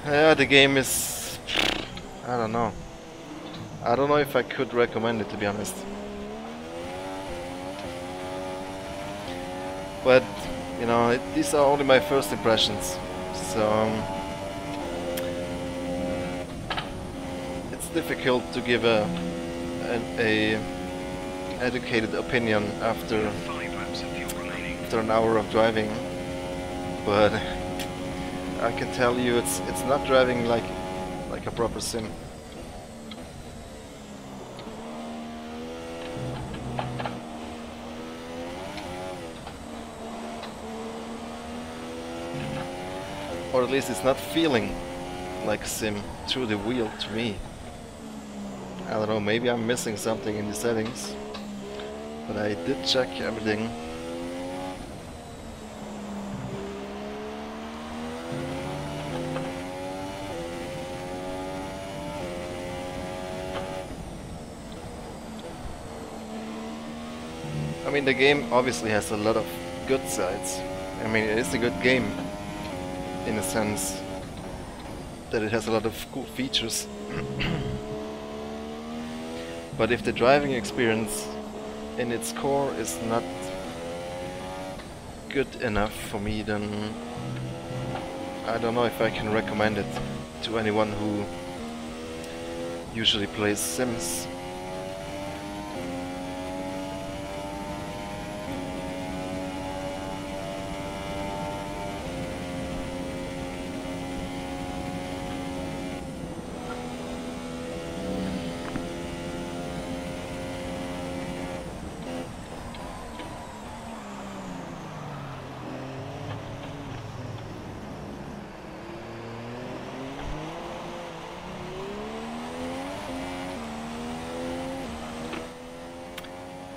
Yeah, the game is... I don't know. I don't know if I could recommend it, to be honest. But, you know, these are only my first impressions. So... it's difficult to give a educated opinion after an hour of driving. But... I can tell you it's not driving like a proper sim. Or at least it's not feeling like a sim through the wheel to me. I don't know, maybe I'm missing something in the settings, but I did check everything. I mean, the game obviously has a lot of good sides. I mean, it is a good game in a sense that it has a lot of cool features. But if the driving experience in its core is not good enough for me, then I don't know if I can recommend it to anyone who usually plays Sims.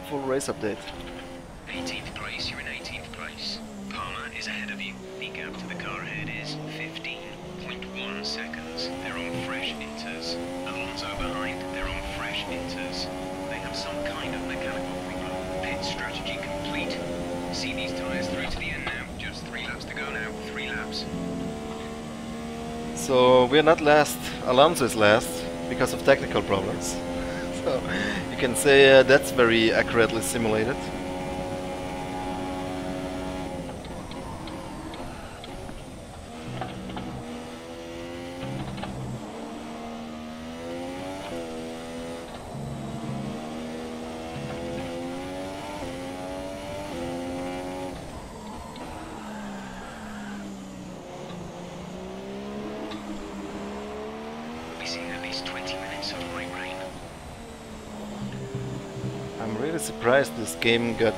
Full race update. 18th place, you're in 18th place. Palmer is ahead of you. The gap to the car ahead is 15.1 seconds. They're on fresh inters. Alonso behind, they're on fresh inters. They have some kind of mechanical problem. Pit strategy complete. See these tyres through to the end now. Just 3 laps to go now. 3 laps. So we're not last. Alonso is last because of technical problems. So you can say that's very accurately simulated. We'll be seeing at least 20 minutes of light rain. I'm really surprised this game got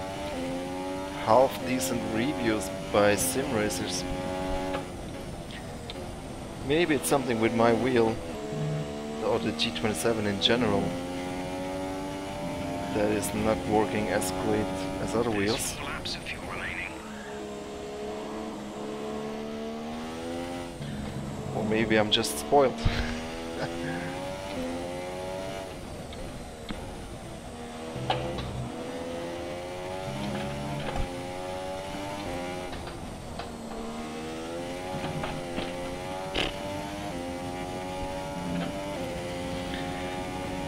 half decent reviews by sim racers. Maybe it's something with my wheel, or the G27 in general, that is not working as great as other wheels. 4 laps of fuel remaining. Or maybe I'm just spoiled.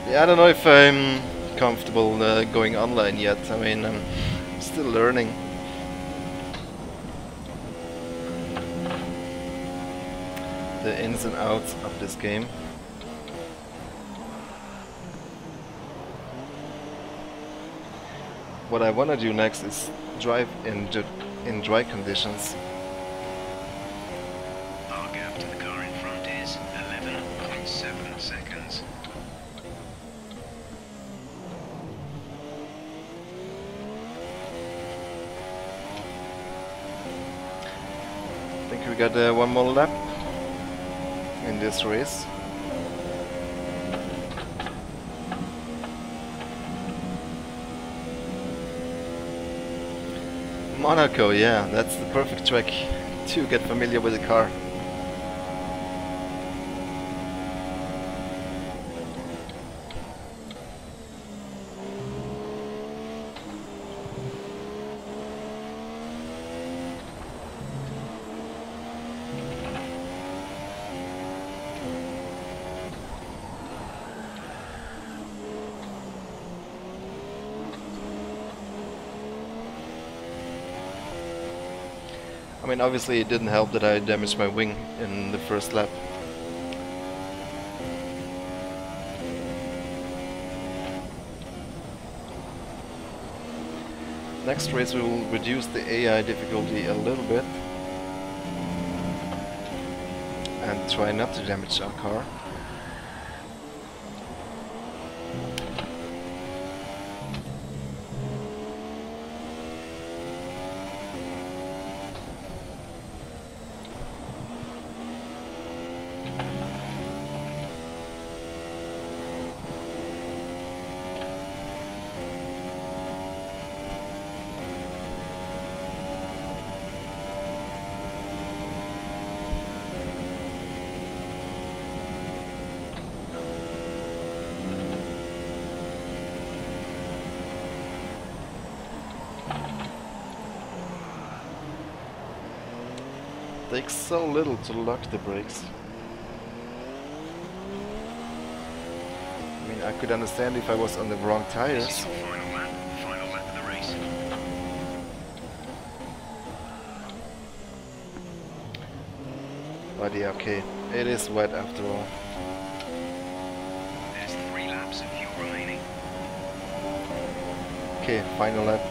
Yeah, I don't know if I'm comfortable going online yet. I mean, I'm still learning. The ins and outs of this game. What I want to do next is drive in dry conditions. Our gap to the car in front is 11.7 seconds. I think we got one more lap in this race. Monaco, yeah, that's the perfect track to get familiar with the car. mean, obviously it didn't help that I damaged my wing in the first lap. Next race we will reduce the AI difficulty a little bit and try not to damage our car. Takes so little to lock the brakes. I mean, I could understand if I was on the wrong tires. This is your final lap of the race. But yeah, okay, it is wet after all. There's 3 laps of fuel remaining. Okay, final lap.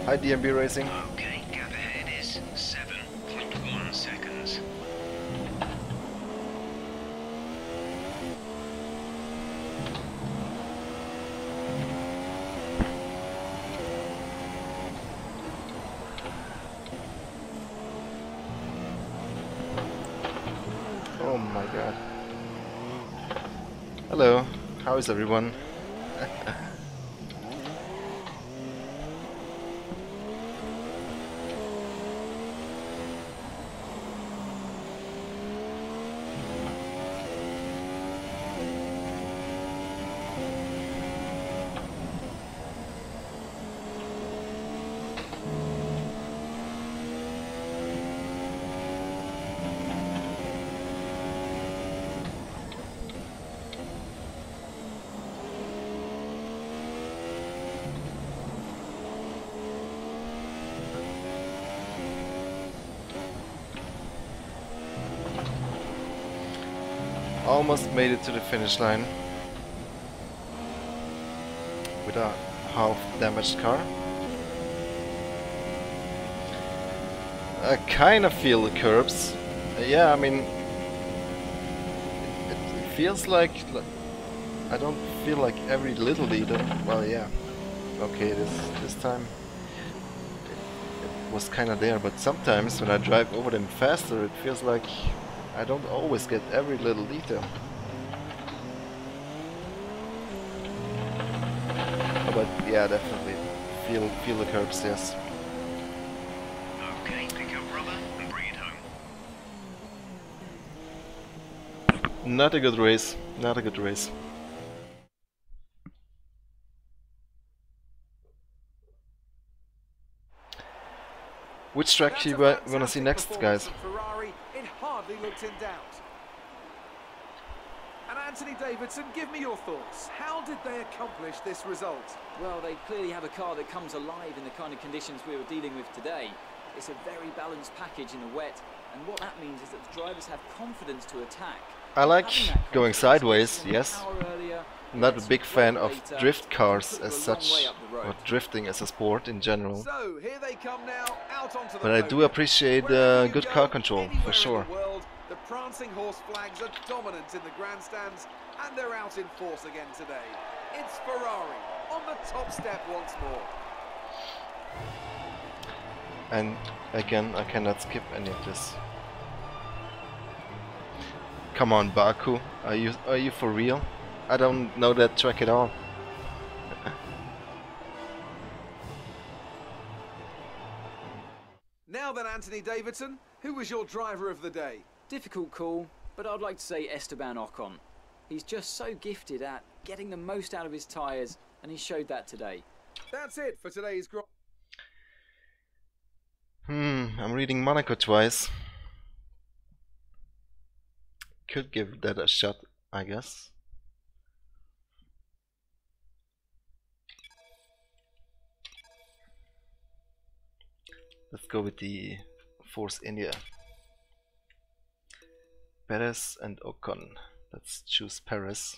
Hi DMB Racing. Okay, gap ahead is 7.1 seconds. Oh my god. Hello, how is everyone? Almost made it to the finish line with a half damaged car. I kind of feel the curbs. Yeah, I mean, it feels like I don't feel like every little detail. Well, yeah, okay, this time it was kind of there, but sometimes when I drive over them faster, it feels like I don't always get every little detail. But yeah, definitely feel the curbs, yes. Okay, pick up rubber and bring it home. Not a good race. Not a good race. Which track That's you a wanna see fantastic next, performance guys? from Ferrari. It hardly looked in doubt. And Anthony Davidson, give me your thoughts. How did they accomplish this result? Well, they clearly have a car that comes alive in the kind of conditions we were dealing with today. It's a very balanced package in the wet, and what that means is that the drivers have confidence to attack. I like Having that going confidence sideways, gets them yes. power earlier, Not a gets big them fan weight of later, drift and cars puts them as a long such, way up the road. or drifting as a sport in general. So, here they come now, out onto the But I do podium. appreciate Wherever you good go, car control, anywhere for in sure. the world, the prancing horse flags are dominant in the grandstands, and they're out in force again today. It's Ferrari on the top step once more. And again, I cannot skip any of this. Come on, Baku, are you for real? I don't know that track at all. Now then, Anthony Davidson, who was your driver of the day? Difficult call, but I'd like to say Esteban Ocon. He's just so gifted at getting the most out of his tyres, and he showed that today. That's it for today's Grand. I'm reading Monaco twice. Could give that a shot, I guess. Let's go with the Force India. Perez and Ocon. Let's choose Perez.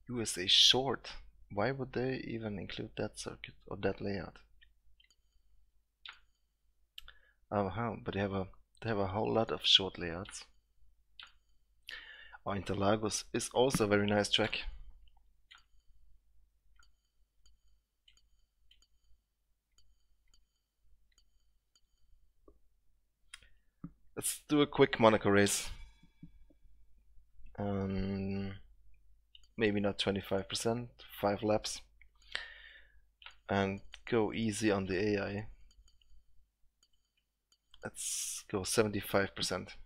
USA short. Why would they even include that circuit or that layout? Oh, but they have a whole lot of short layouts. Oh, Interlagos is also a very nice track. Let's do a quick Monaco race. Maybe not 25%, 5 laps. And go easy on the AI. Let's go 75%.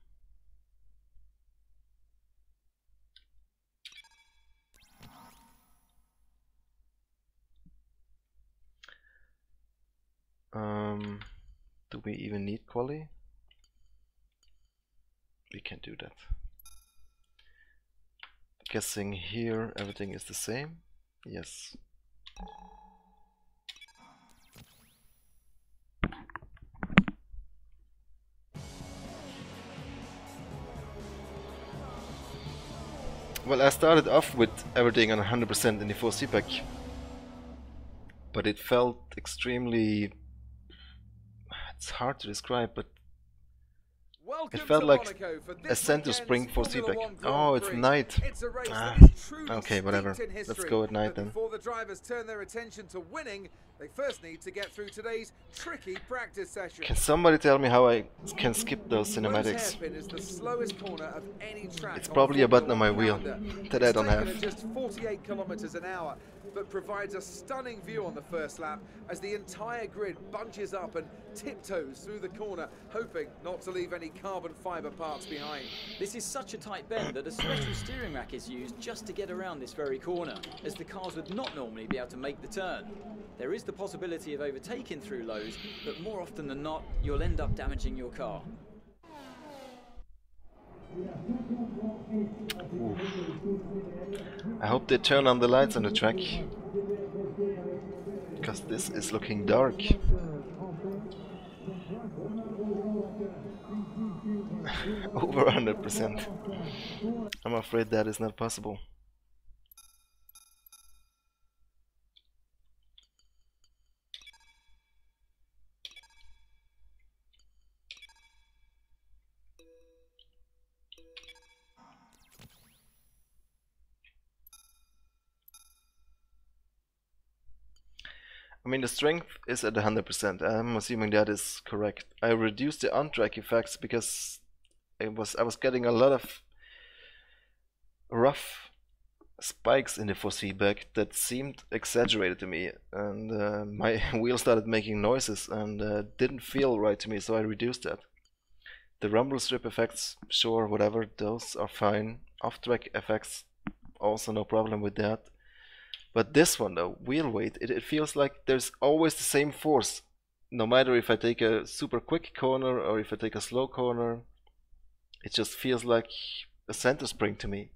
Do we even need quali? We can do that. Guessing here everything is the same? Yes. Well, I started off with everything on 100% in the 4C pack, but it felt extremely... It's hard to describe, but it felt like a center spring 4C pack. Oh, it's night. Okay, whatever. Let's go at night then. Before the drivers turn their attention to winning, they first need to get through today's tricky practice session. Can somebody tell me how I can skip those cinematics? Is the slowest corner of any track. It's probably a button on my wheel that I don't have. Just 48 kilometers an hour, but provides a stunning view on the first lap as the entire grid bunches up and tiptoes through the corner, hoping not to leave any carbon fiber parts behind. This is such a tight bend that a special steering rack is used just to get around this very corner, as the cars would not normally be able to make the turn. There is the possibility of overtaking through lows, but more often than not, you'll end up damaging your car. Ooh. I hope they turn on the lights on the track, because this is looking dark. Over 100%. I'm afraid that is not possible. I mean, the strength is at 100%. I'm assuming that is correct. I reduced the on-track effects because I was getting a lot of rough spikes in the 4C back that seemed exaggerated to me, and my wheel started making noises and didn't feel right to me, so I reduced that. The rumble strip effects, sure, whatever, those are fine. Off-track effects, also no problem with that. But this one though, wheel weight, it feels like there's always the same force. No matter if I take a super quick corner or if I take a slow corner, it just feels like a center spring to me.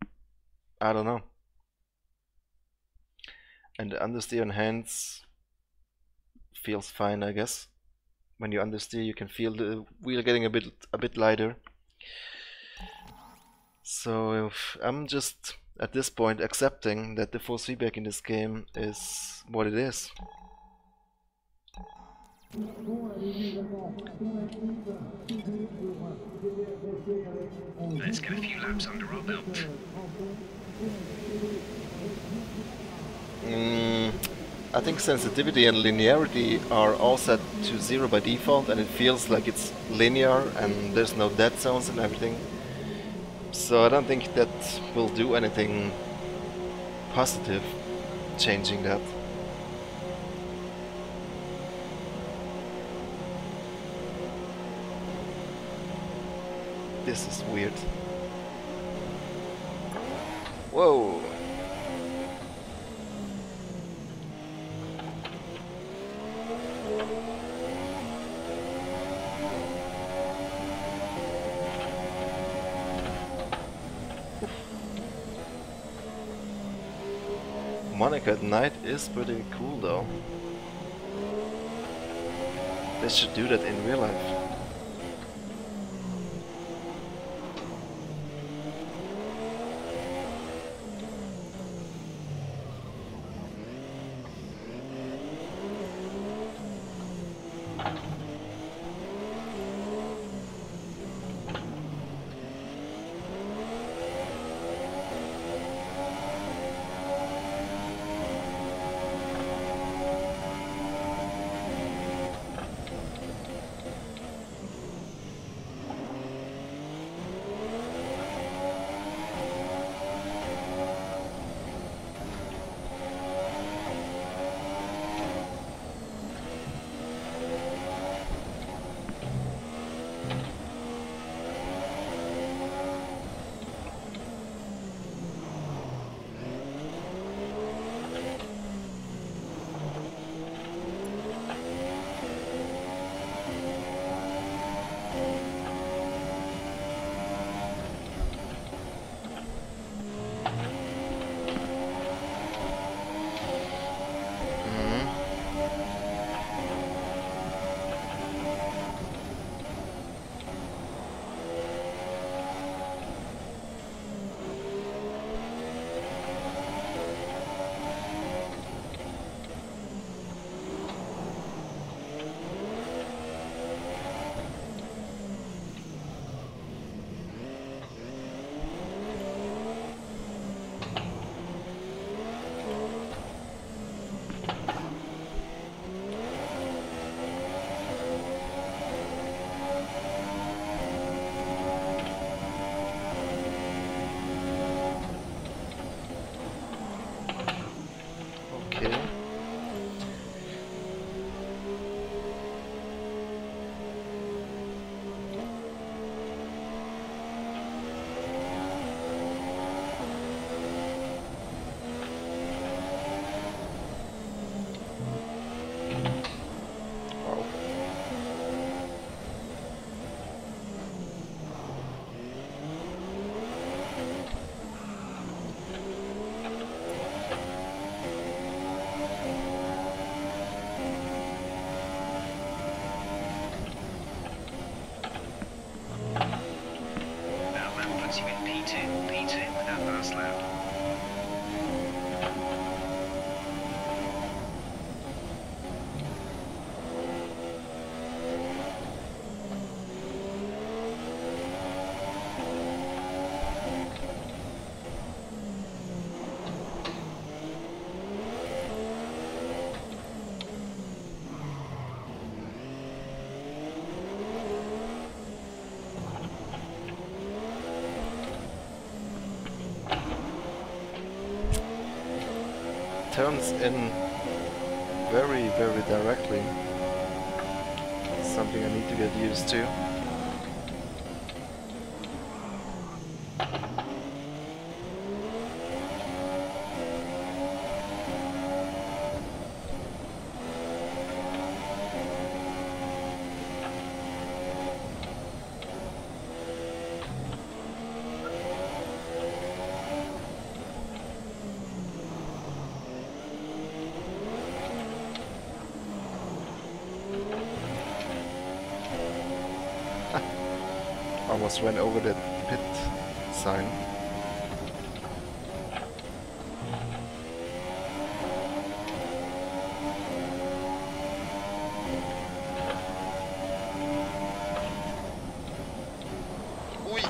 I don't know. And the understeer and hands feels fine, I guess. When you understeer, you can feel the wheel getting a bit lighter. So I'm just at this point accepting that the force feedback in this game is what it is. Let's get a few laps under our belt. I think sensitivity and linearity are all set to 0 by default, and it feels like it's linear and there's no dead zones and everything. So I don't think that will do anything positive, changing that. This is weird. Whoa! Monaco at night is pretty cool though. They should do that in real life. Turns in very directly. Something I need to get used to. Almost went over the pit sign. Ui.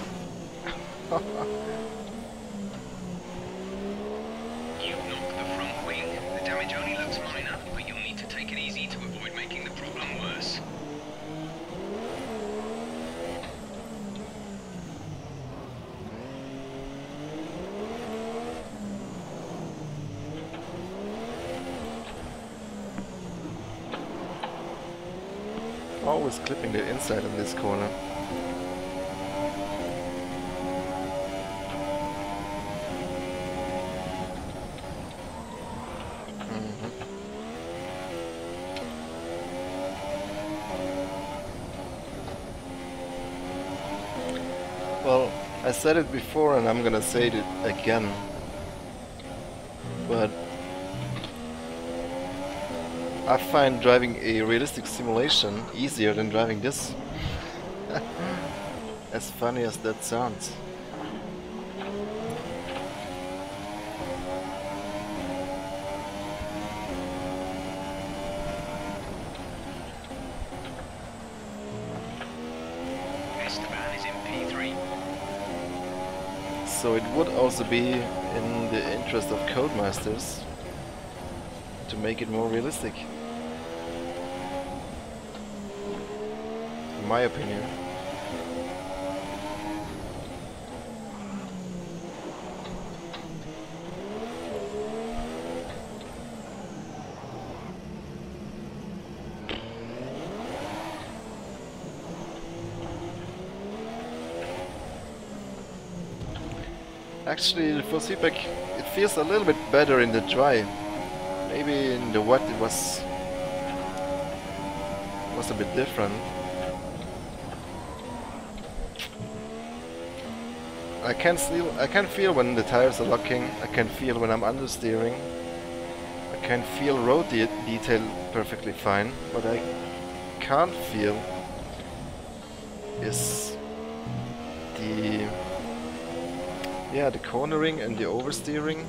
You've knocked the front wing. The damage only looks minor, but you'll need to take it easy to avoid making the problem worse. Always clipping the inside of this corner. Well, I said it before and I'm gonna say it again, but I find driving a realistic simulation easier than driving this. As funny as that sounds. Esteban is in P3. So it would also be in the interest of Codemasters to make it more realistic. In my opinion. Actually, for feedback, it feels a little bit better in the dry. Maybe in the wet it was a bit different. I can feel when the tires are locking. I can feel when I'm understeering. I can feel road detail perfectly fine. What I can't feel is the cornering and the oversteering.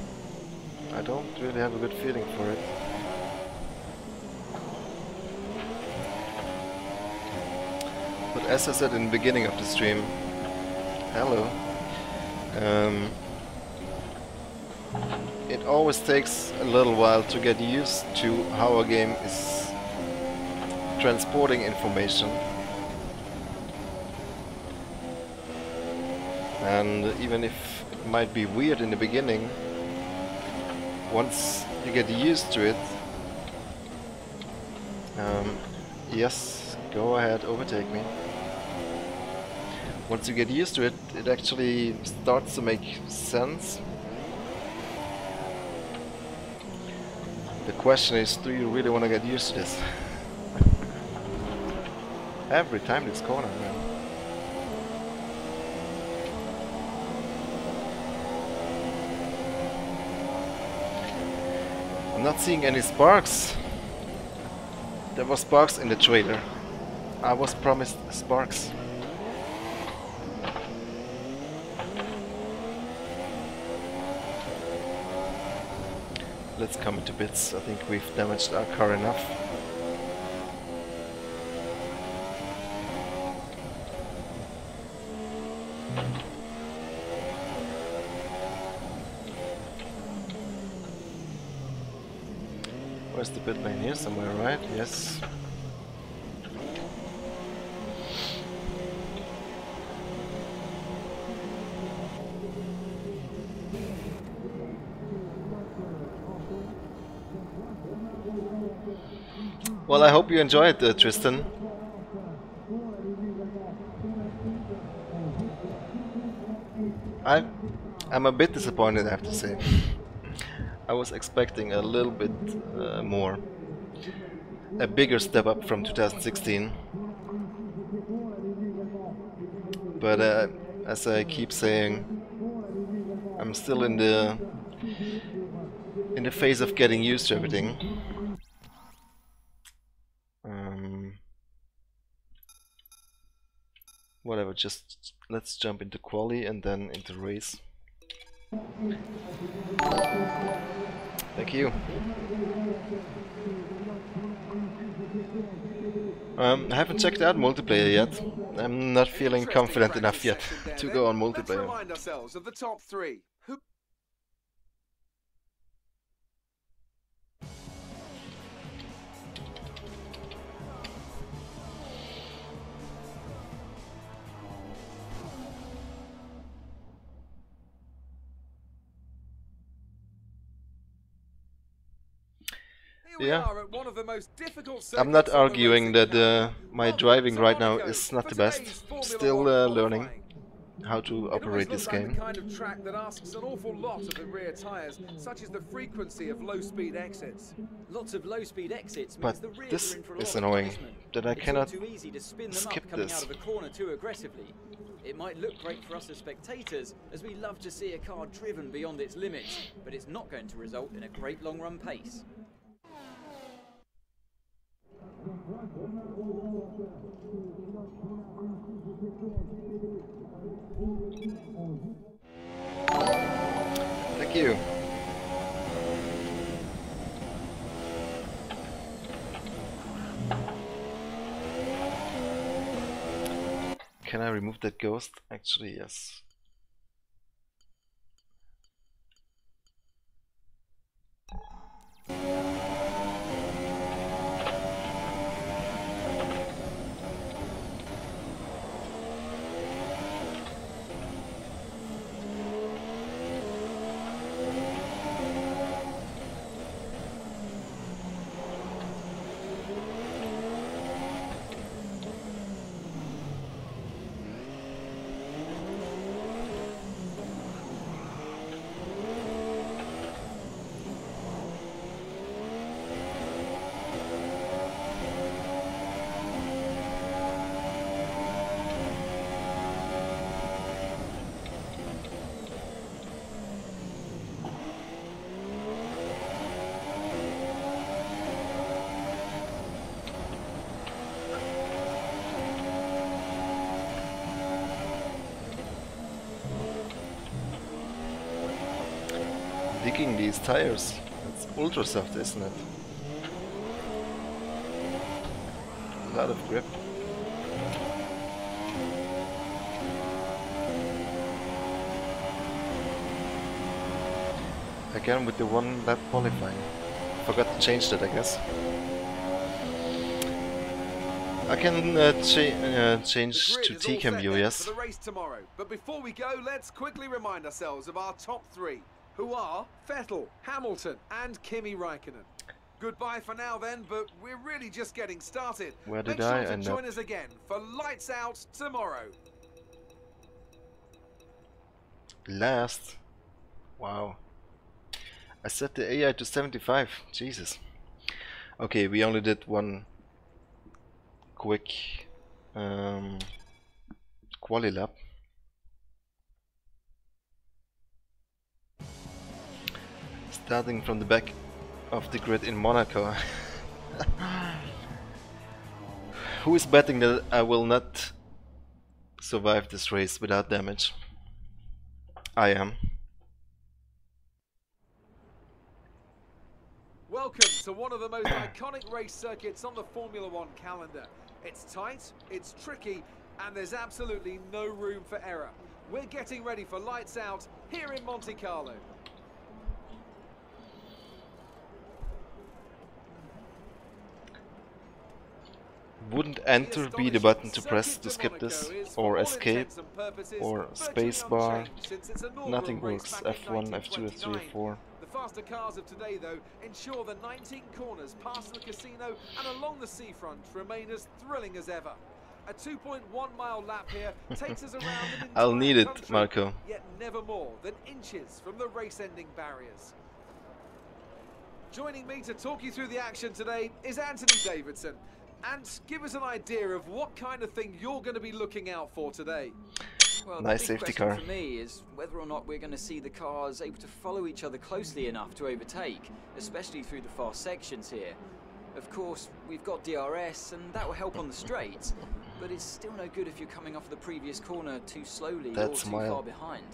I don't really have a good feeling for it. But as I said in the beginning of the stream, hello, it always takes a little while to get used to how a game is transporting information. And even if it might be weird in the beginning, once you get used to it, yes, go ahead, overtake me. Once you get used to it, it actually starts to make sense. The question is, do you really want to get used to this? Every time this corner, man. I'm not seeing any sparks. There were sparks in the trailer. I was promised sparks. Let's come into bits. I think we've damaged our car enough. Where's the pit lane? Here somewhere, right? Yes. Well, I hope you enjoyed it, Tristan. I'm a bit disappointed, I have to say. I was expecting a little bit more. A bigger step up from 2016. But as I keep saying, I'm still in the phase of getting used to everything. Whatever, just let's jump into quali and then into race. Thank you. I haven't checked out multiplayer yet. I'm not feeling confident enough yet to go on multiplayer. Let's remind ourselves of the top three. Yeah, I'm not arguing that my driving right now is not the best. Still learning how to operate this game. Kind of track that asks an awful lot of the rear tires, such as the frequency of low-speed exits. Lots of low-speed exits means But the rear this are in for a is lot of annoying, punishment. that I It's all cannot too easy to spin them skip up coming this. out of a corner too aggressively. It might look great for us as spectators, as we love to see a car driven beyond its limits, but it's not going to result in a great long-run pace. Thank you. Can I remove that ghost? Actually, yes. Digging these tires. It's ultra soft, isn't it? A lot of grip. Again with the one lap qualifying. Forgot to change that, I guess. I can change to T-Cam view, yes. For the race tomorrow. But before we go, let's quickly remind ourselves of our top three, who are Vettel, Hamilton and Kimi Räikkönen. Goodbye for now then, but we're really just getting started. Where did Make sure I to end join up? us again for Lights Out tomorrow. Last. Wow. I set the AI to 75. Jesus. Okay, we only did one quick quali lap. Starting from the back of the grid in Monaco. Who is betting that I will not survive this race without damage? I am. Welcome to one of the most iconic race circuits on the Formula One calendar. It's tight, it's tricky, and there's absolutely no room for error. We're getting ready for Lights Out here in Monte Carlo. Wouldn't enter be the button to press to skip this, or escape, or spacebar? Nothing works. F1, F2, F3, F4. The faster cars of today, though, ensure the 19 corners past the casino and along the seafront remain as thrilling as ever. A 2.1 mile lap here takes us around an entire I'll need it, country, Marco. yet never more than inches from the race-ending barriers. Joining me to talk you through the action today is Anthony Davidson. And give us an idea of what kind of thing you're going to be looking out for today. Well, Nice the big safety question car. for me is whether or not we're going to see the cars able to follow each other closely enough to overtake, especially through the fast sections here. Of course, we've got DRS, and that will help on the straights, but it's still no good if you're coming off the previous corner too slowly or too far behind.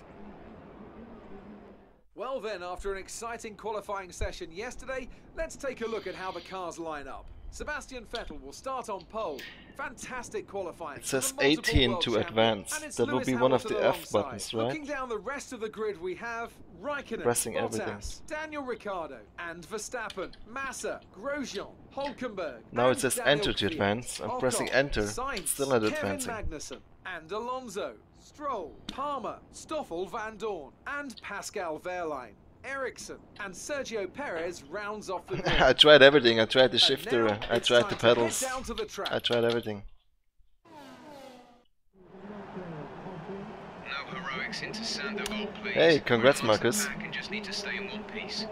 Well then, after an exciting qualifying session yesterday, let's take a look at how the cars line up. Sebastian Vettel will start on pole. Fantastic qualifying. It says 18 to advance. That will be one of the F buttons, right? Looking down the rest of the grid, we have Räikkönen, Pressing Bottas, everything. Daniel Ricciardo, and Verstappen, Massa, Grosjean, Hulkenberg. Now it and says Daniel enter to Kvyat, advance. I'm Ocon, pressing enter. Sainz, Still not Kevin advancing. Magnussen, and Alonso, Stroll, Palmer, Stoffel Van Dorn, and Pascal Wehrlein. Ericsson and Sergio Perez rounds off the grid. I tried everything. I tried the And shifter. now I it's tried time the to head pedals. down to the track. I tried everything. No heroics into Sandoval, please. Hey, congrats, We're on to the Marcus. back and just need to stay in one piece.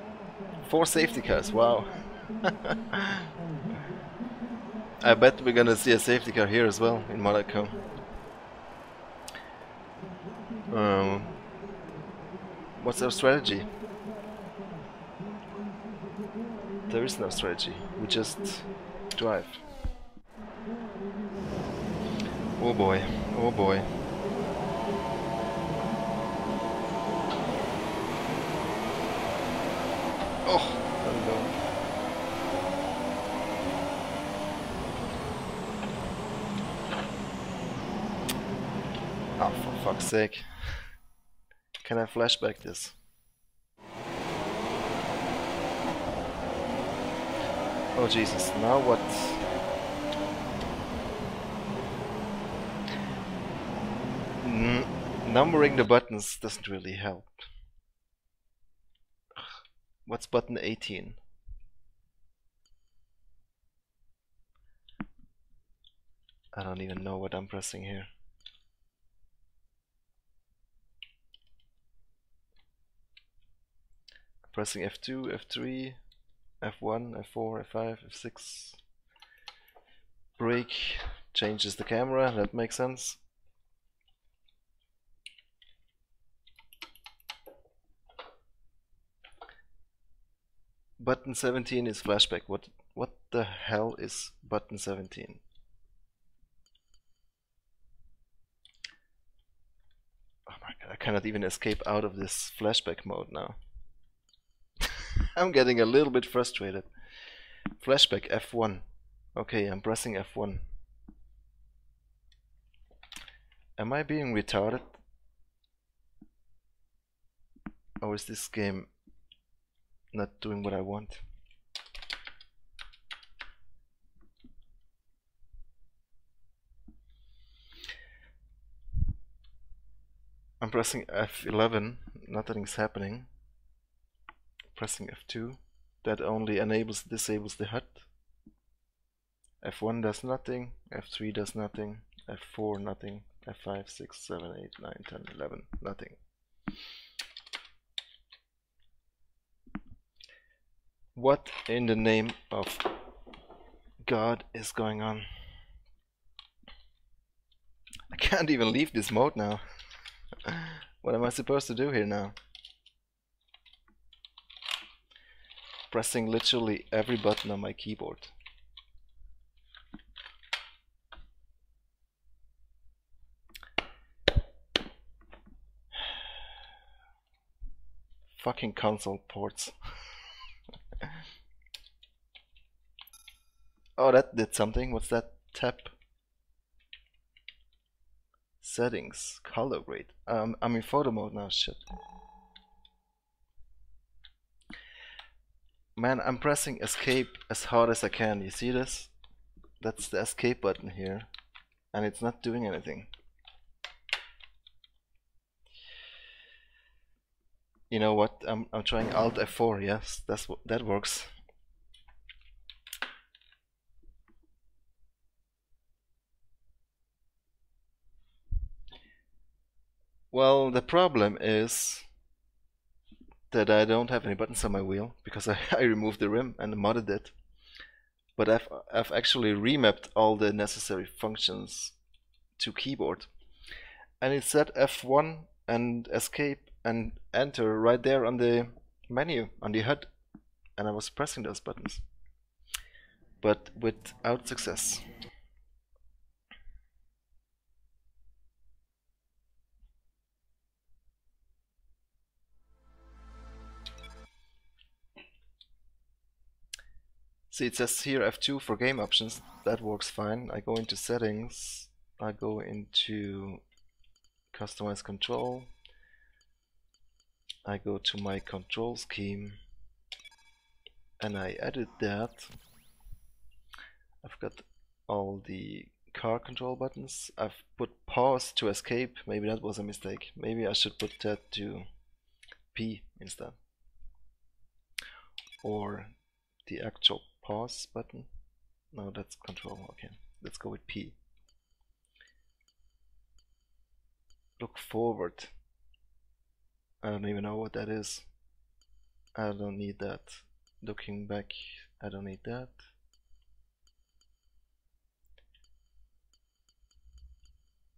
4 safety cars. Wow. I bet we're gonna see a safety car here as well in Monaco. What's our strategy? There is no strategy. We just drive. Oh boy, oh boy. Oh, there we go. Oh, for fuck's sake. Can I flashback this? Oh Jesus, now what? Numbering the buttons doesn't really help. What's button 18? I don't even know what I'm pressing here. I'm pressing F2, F3, F1, F4, F5, F6. Brake changes the camera, that makes sense. Button 17 is flashback. What the hell is button 17? Oh my god, I cannot even escape out of this flashback mode now. I'm getting a little bit frustrated. Flashback F1. Okay, I'm pressing F1. Am I being retarded? Or is this game not doing what I want? I'm pressing F11, nothing's happening. Pressing F2, that only disables the HUD. F1 does nothing, F3 does nothing, F4 nothing, F5, 6, 7, 8, 9, 10, 11, nothing. What in the name of God is going on? I can't even leave this mode now. What am I supposed to do here now? Pressing literally every button on my keyboard. Fucking console ports. Oh, that did something. What's that? Tab. Settings. Color grade. I'm in photo mode now. Shit. Man, I'm pressing escape as hard as I can. You see this? That's the escape button here. And it's not doing anything. You know what? I'm trying Alt F4. Yes, that works. Well, the problem is that I don't have any buttons on my wheel because I removed the rim and modded it. But I've actually remapped all the necessary functions to keyboard. And it said F1 and escape and enter right there on the menu, on the HUD. And I was pressing those buttons. But without success. See, it says here F2 for game options. That works fine. I go into settings. I go into customize control. I go to my control scheme and I edit that. I've got all the car control buttons. I've put pause to escape. Maybe that was a mistake. Maybe I should put that to P instead. Or the actual pause button. No, that's control. Okay, let's go with P. Look forward. I don't even know what that is. I don't need that. Looking back, I don't need that.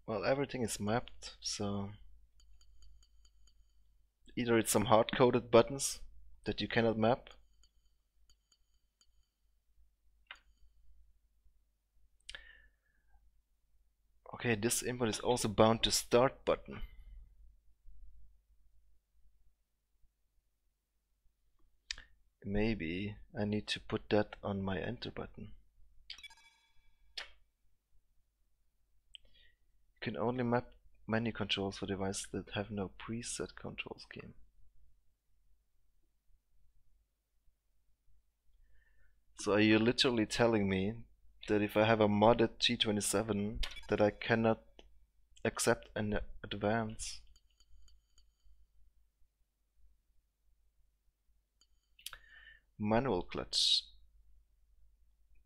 Well, everything is mapped, so either it's some hard-coded buttons that you cannot map, Okay, this input is also bound to start button. Maybe I need to put that on my enter button. You can only map menu controls for devices that have no preset control scheme. So are you literally telling me that if I have a modded G27 that I cannot accept an advance? Manual clutch.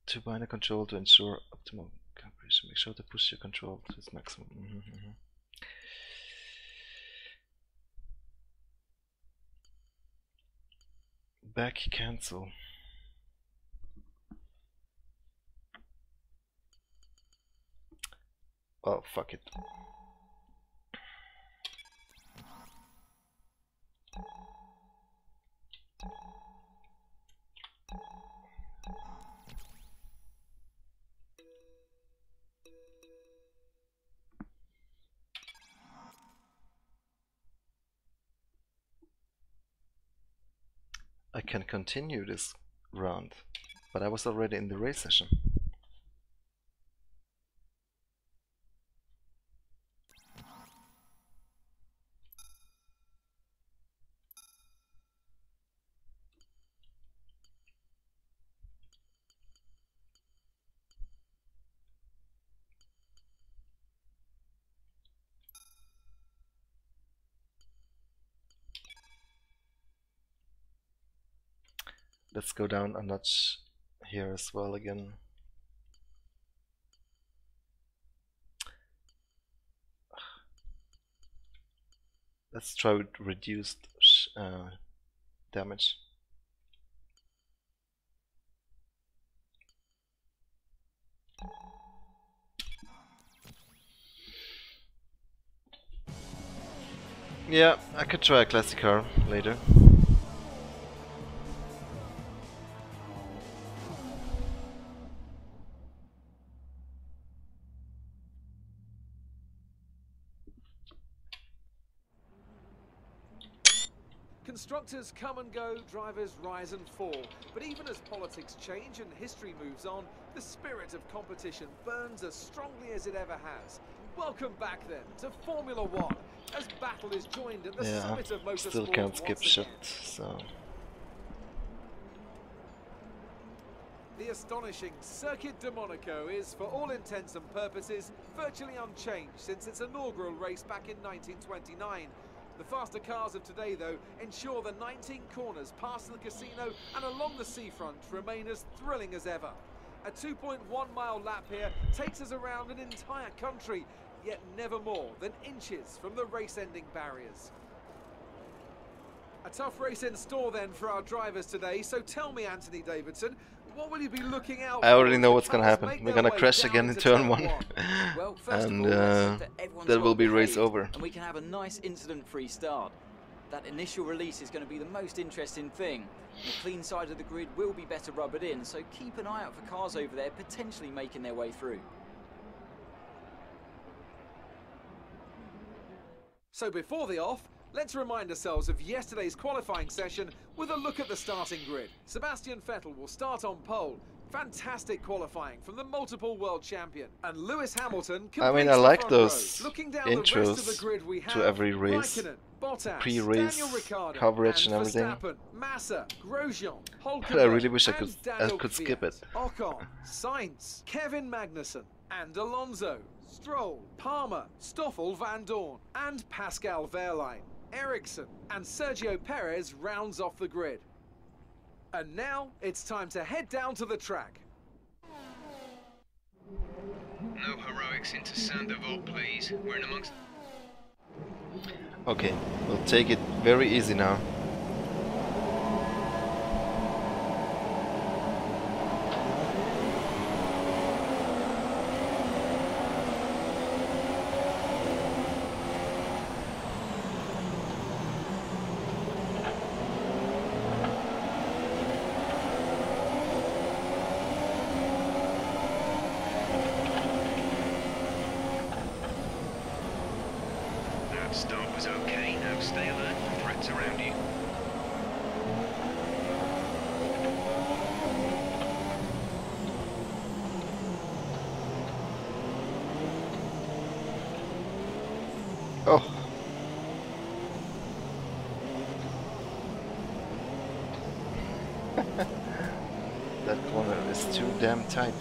To bind a control to ensure optimal calibration. Make sure to push your control to its maximum. Back cancel. Oh, fuck it. I can continue this round, but I was already in the race session. Let's go down a notch here as well again. Let's try with reduced damage. Yeah, I could try a classic car later. Constructors come and go, drivers rise and fall. But even as politics change and history moves on, the spirit of competition burns as strongly as it ever has. Welcome back then to Formula One, as battle is joined at the summit of motorsport. Still can't skip shit, so... The astonishing Circuit de Monaco is, for all intents and purposes, virtually unchanged since its inaugural race back in 1929. The faster cars of today, though, ensure the 19 corners past the casino and along the seafront remain as thrilling as ever. A 2.1-mile lap here takes us around an entire country, yet never more than inches from the race-ending barriers. A tough race in store then for our drivers today, so tell me, Anthony Davidson, what will you be looking out for? I already know what's gonna happen. We're gonna crash again in turn 1. Well, And that that will be race over. And we can have a nice incident-free start. That initial release is going to be the most interesting thing. The clean side of the grid will be better rubbered in, so keep an eye out for cars over there potentially making their way through. So before the off, let's remind ourselves of yesterday's qualifying session with a look at the starting grid. Sebastian Vettel will start on pole. Fantastic qualifying from the multiple world champion. And Lewis Hamilton I mean, I completes like the front those row. Looking down the rest of the intros grid we have to every race, Raikkonen, Bottas, pre-race Daniel Ricciardo, coverage and everything. Verstappen, Massa, Grosjean, But I really wish I and could Daniel skip Kvyat, it. Ocon, Sainz, Kevin Magnussen, and Alonso, Stroll, Palmer, Stoffel Van Dorn, and Pascal Wehrlein. Ericsson and Sergio Perez rounds off the grid. And now it's time to head down to the track. No heroics into Sandoval, please. We're in amongst... Okay, we'll take it very easy now. Start was okay, now stay alert for threats around you. Oh. That corner is too damn tight.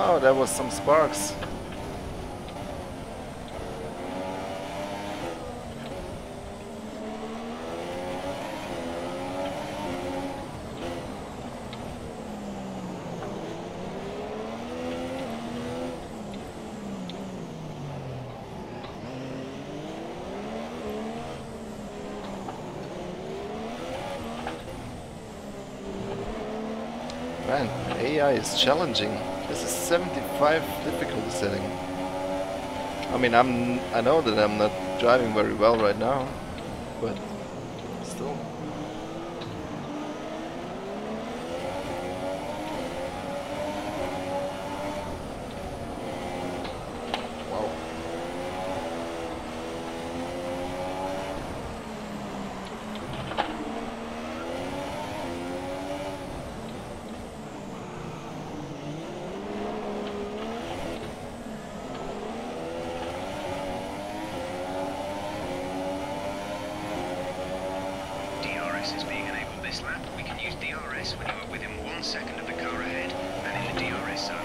Oh, there was some sparks. Man, AI is challenging. This is 75 difficulty setting. I mean, I know that I'm not driving very well right now, but still. Wow. DRS is being enabled this lap. We can use DRS when you are within 1 second of the car ahead and in the DRS zone.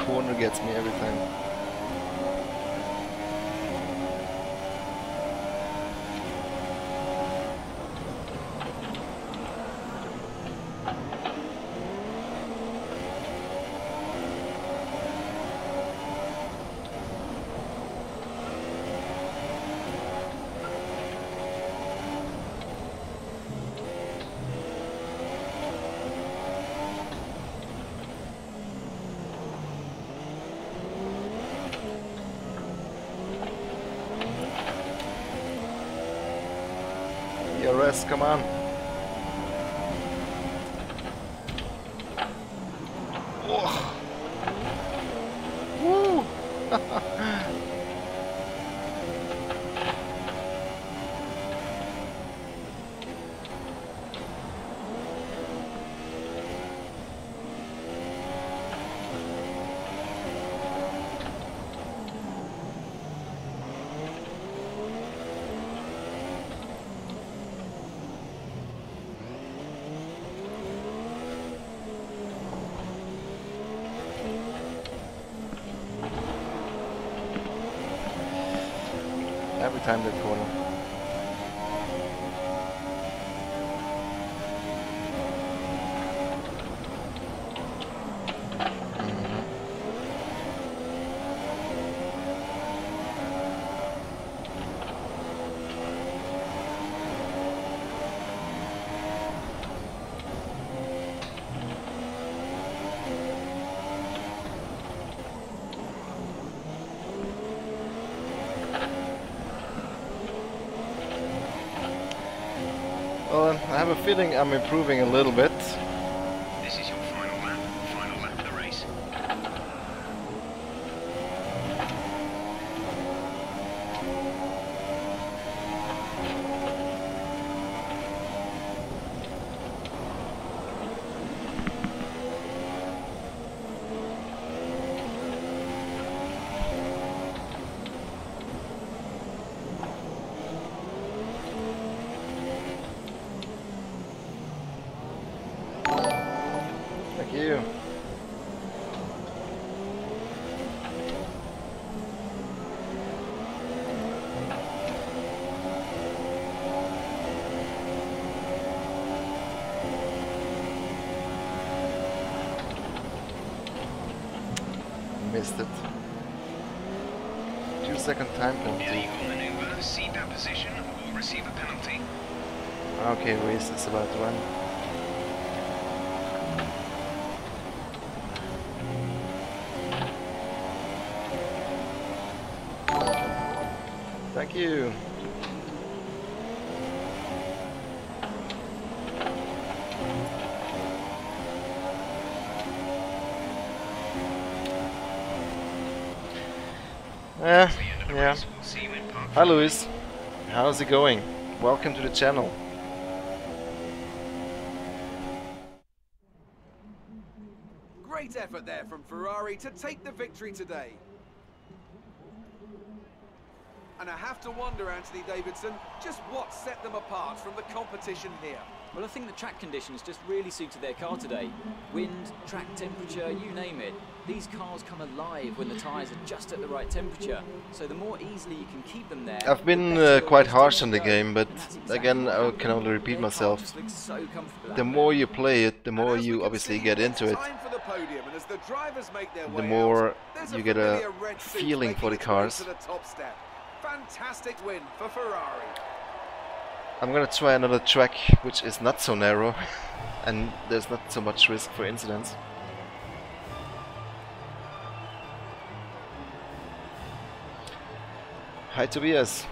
Corner gets me every time. DRS, come on. Oh. Woo. Every time that corner. have a feeling I'm improving a little bit. This is your final lap of the race. Thank you. Missed it. 2-second time penalty. Illegal maneuver, cede that position or receive a penalty. Okay, race is about to run. Thank you. Yeah. We'll see you in park. Hi Luis, how's it going? Welcome to the channel. Great effort there from Ferrari to take the victory today. And I have to wonder, Anthony Davidson, just what set them apart from the competition here. Well, I think the track conditions just really suited their car today. Wind, track temperature, you name it. These cars come alive when the tyres are just at the right temperature. So the more easily you can keep them there... I've been quite harsh on the game, but again I can only repeat myself. The more you play it, the more you obviously get into it. The more you get a feeling for the cars. Fantastic win for Ferrari. I'm gonna try another track which is not so narrow and there's not so much risk for incidents. Hi Tobias.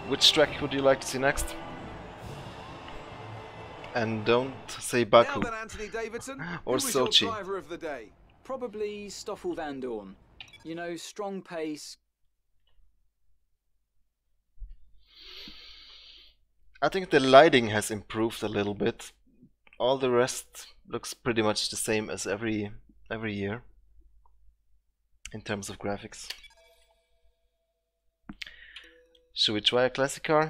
Which track would you like to see next? And don't say Baku Now then, Anthony Davidson, or who was your Sochi. driver of the day? Probably Stoffel Van Dorn. You know, strong pace. I think the lighting has improved a little bit. All the rest looks pretty much the same as every year in terms of graphics. Should we try a classic car?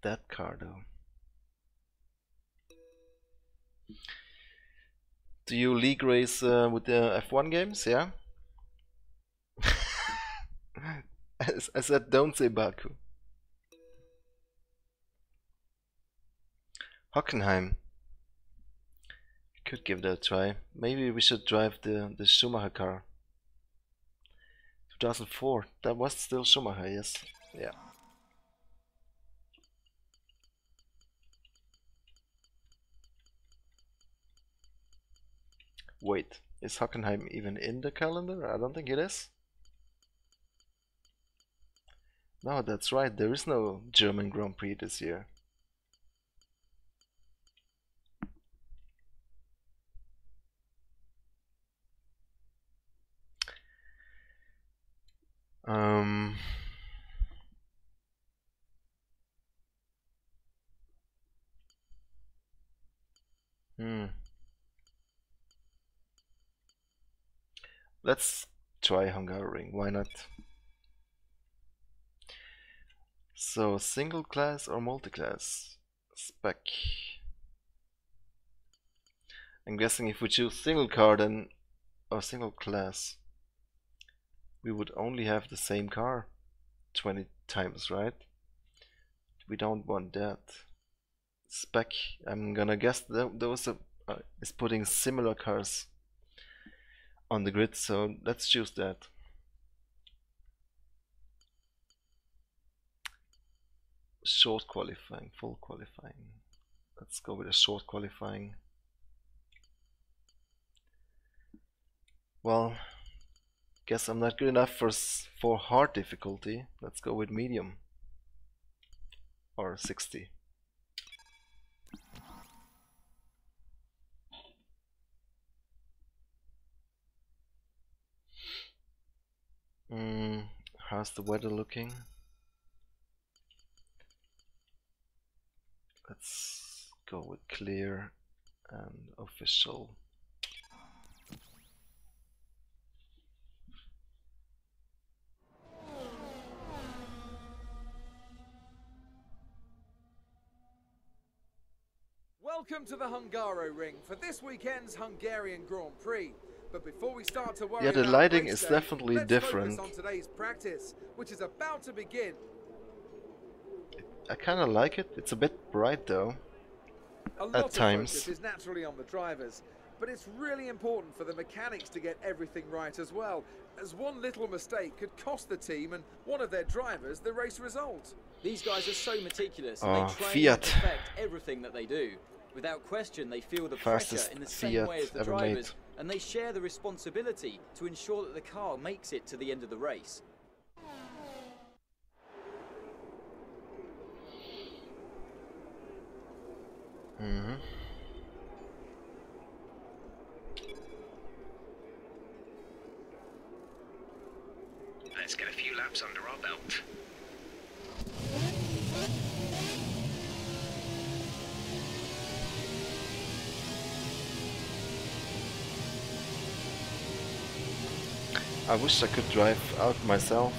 That car though. Do you league race with the F1 games? Yeah. I said don't say Baku. Hockenheim. Could give that a try. Maybe we should drive the Schumacher car. 2004. That was still Schumacher, yes. Yeah. Wait, is Hockenheim even in the calendar? I don't think it is. No, that's right, there is no German Grand Prix this year. Let's try Hungaroring, why not? So, single class or multi-class? Spec. I'm guessing if we choose single car then, or single class, we would only have the same car 20 times, right? We don't want that. Spec, I'm gonna guess those is putting similar cars on the grid, so let's choose that. Short qualifying, full qualifying. Let's go with a short qualifying. Well, guess I'm not good enough for hard difficulty. Let's go with medium. Or 60. How's the weather looking? Let's go with clear and official. Welcome to the Hungaro ring for this weekend's Hungarian Grand Prix. But before we start to worry Yeah, the about lighting race is day, definitely let's different. focus on today's practice, which is about to begin. I kinda like it. It's a bit bright though. A lot At of times. focus is naturally on the drivers, but it's really important for the mechanics to get everything right as well, as one little mistake could cost the team and one of their drivers the race result. These guys are so meticulous and Oh, they train Fiat. and perfect everything that they do. Without question, they feel the Fastest pressure in the same Fiat way as the ever drivers, made. and they share the responsibility to ensure that the car makes it to the end of the race. Let's get a few laps under our belt. I wish I could drive out myself.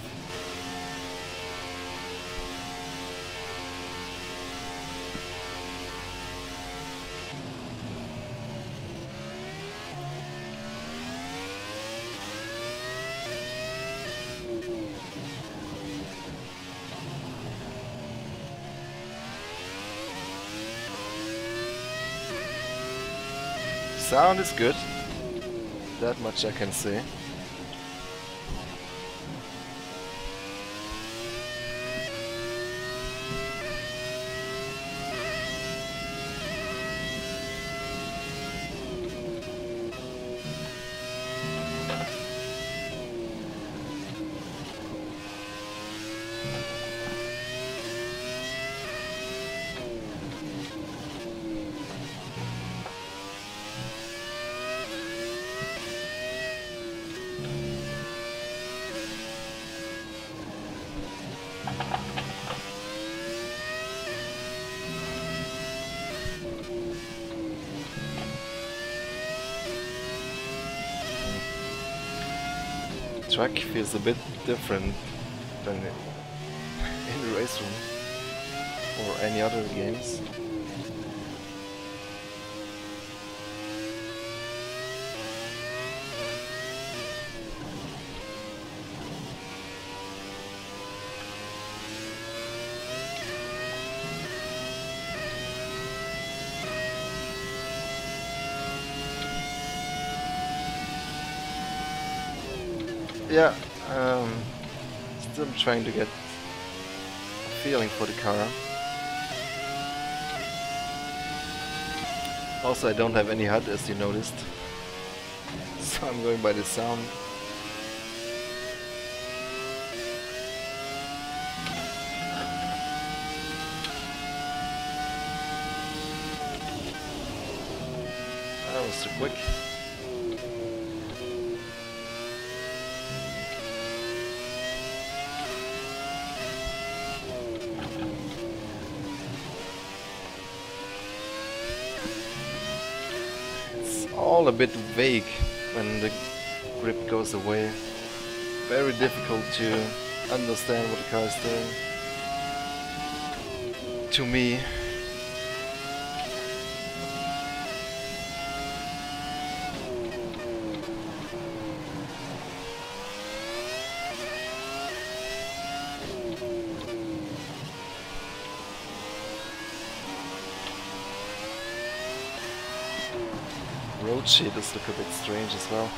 Sound is good. That much I can say. Track feels a bit different than in the race room or any other games. Yeah, still trying to get a feeling for the car. Also, I don't have any HUD, as you noticed, so I'm going by the sound. That was too quick. All a bit vague when the grip goes away. Very difficult to understand what the car is doing. To me. Road shaders look a bit strange as well.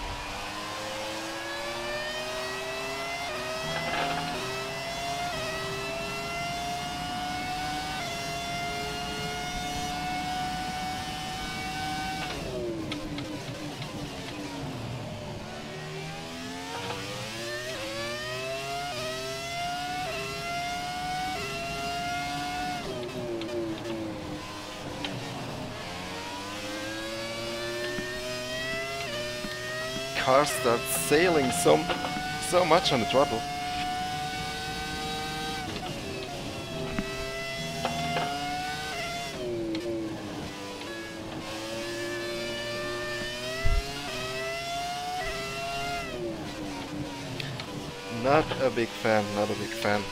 car starts sailing so much on the throttle. Not a big fan, not a big fan.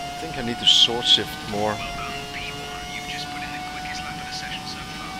I think I need to short shift more. Well done, P1. You've just put in the quickest lap of the session so far.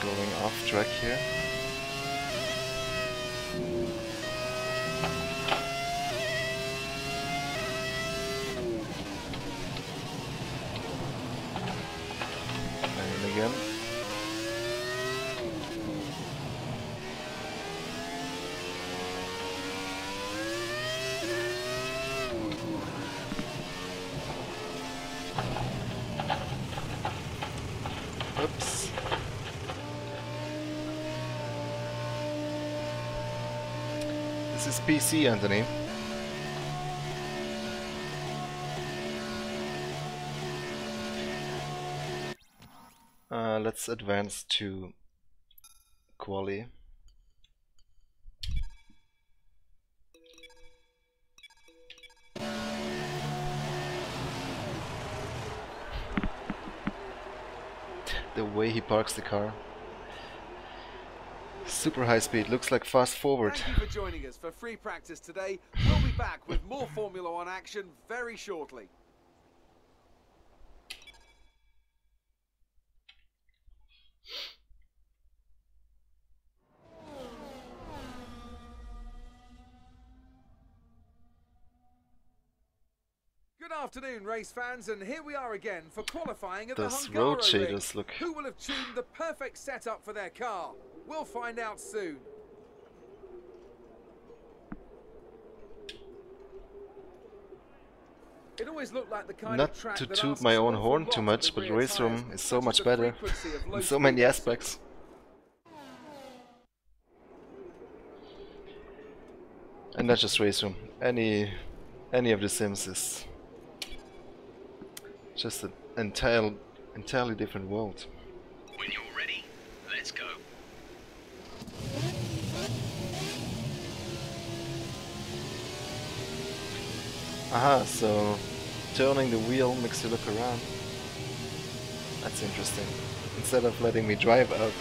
Going off track here. And again. Oops. This is PC, Anthony. Let's advance to quali. The way he parks the car. Super high speed, looks like fast forward. Thank you for joining us for free practice today. We'll be back with more Formula One action very shortly. Good afternoon, race fans, and here we are again for qualifying at the Those Hungaro road ring. shaders look... Who will have tuned the perfect setup for their car? We'll find out soon. It always looked like the kind Not of track to that toot asks my an own awful horn lot too of much, the but rear race tyres, room is so such as much the better frequency of low in so many speed aspects. And not just race room. Any of the sims is just an entirely different world. When you're ready, let's go. Aha, so turning the wheel makes you look around. That's interesting. Instead of letting me drive out.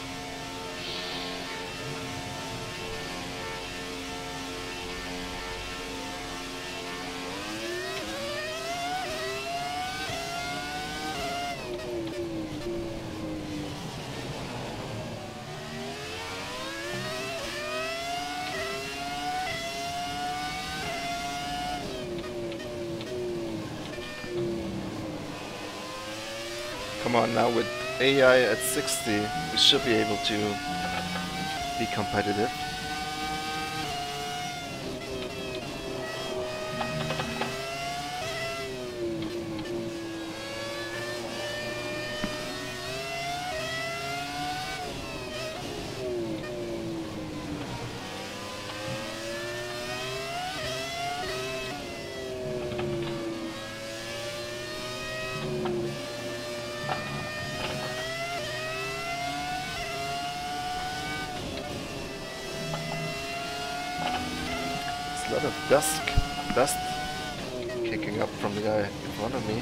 Come on, now with AI at 60, we should be able to be competitive. a lot of dust kicking up from the guy in front of me.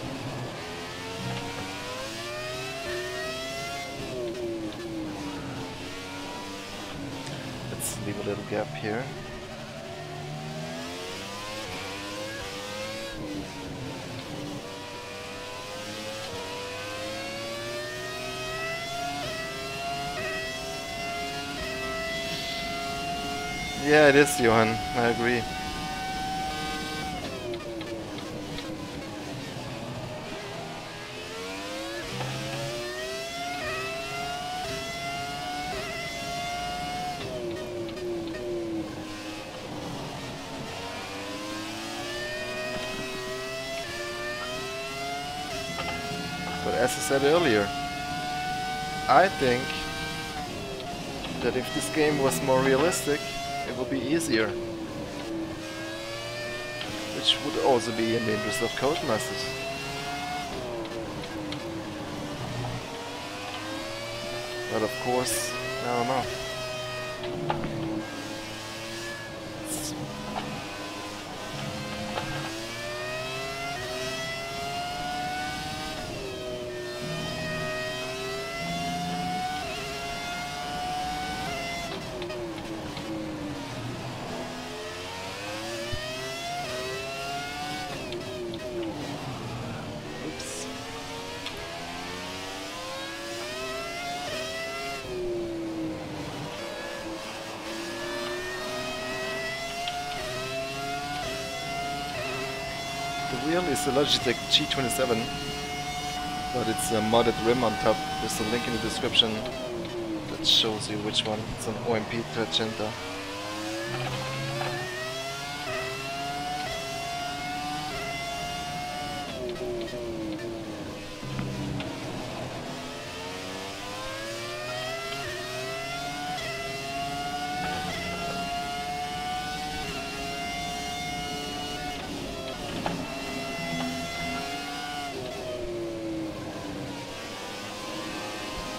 Let's leave a little gap here. Yeah, it is, Johan. I agree. But as I said earlier, I think that if this game was more realistic, it would be easier. Which would also be in the interest of Codemasters. But of course, I don't know. The wheel is a Logitech G27, but it's a modded rim on top. There's a link in the description that shows you which one. It's an OMP 300.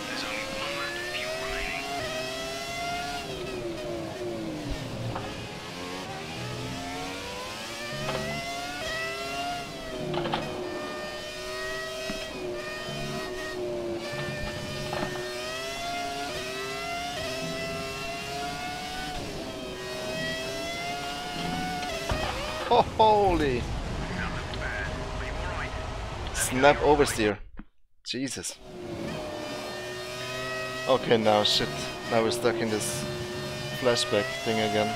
There's only one lap of fuel remaining. Oh, holy! That looked bad. Are you alright? Snap oversteer. Jesus. Okay, now shit. Now we're stuck in this flashback thing again.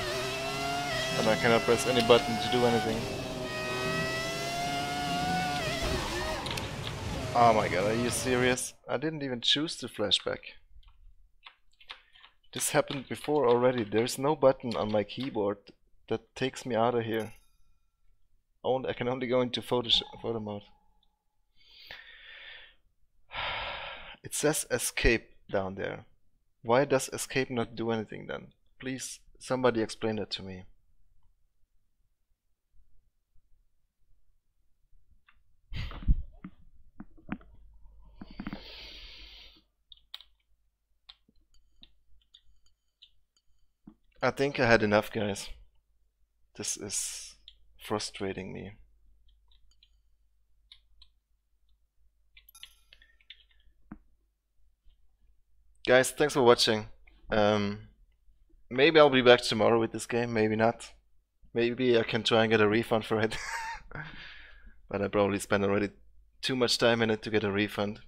And I cannot press any button to do anything. Oh my god, are you serious? I didn't even choose the flashback. This happened before already. There's no button on my keyboard that takes me out of here. I can only go into photo mode. It says escape down there. Why does escape not do anything then? Please, somebody explain that to me. I think I had enough, guys. This is frustrating me. Guys, thanks for watching. Maybe I'll be back tomorrow with this game, maybe not. Maybe I can try and get a refund for it. But I probably spent already too much time in it to get a refund.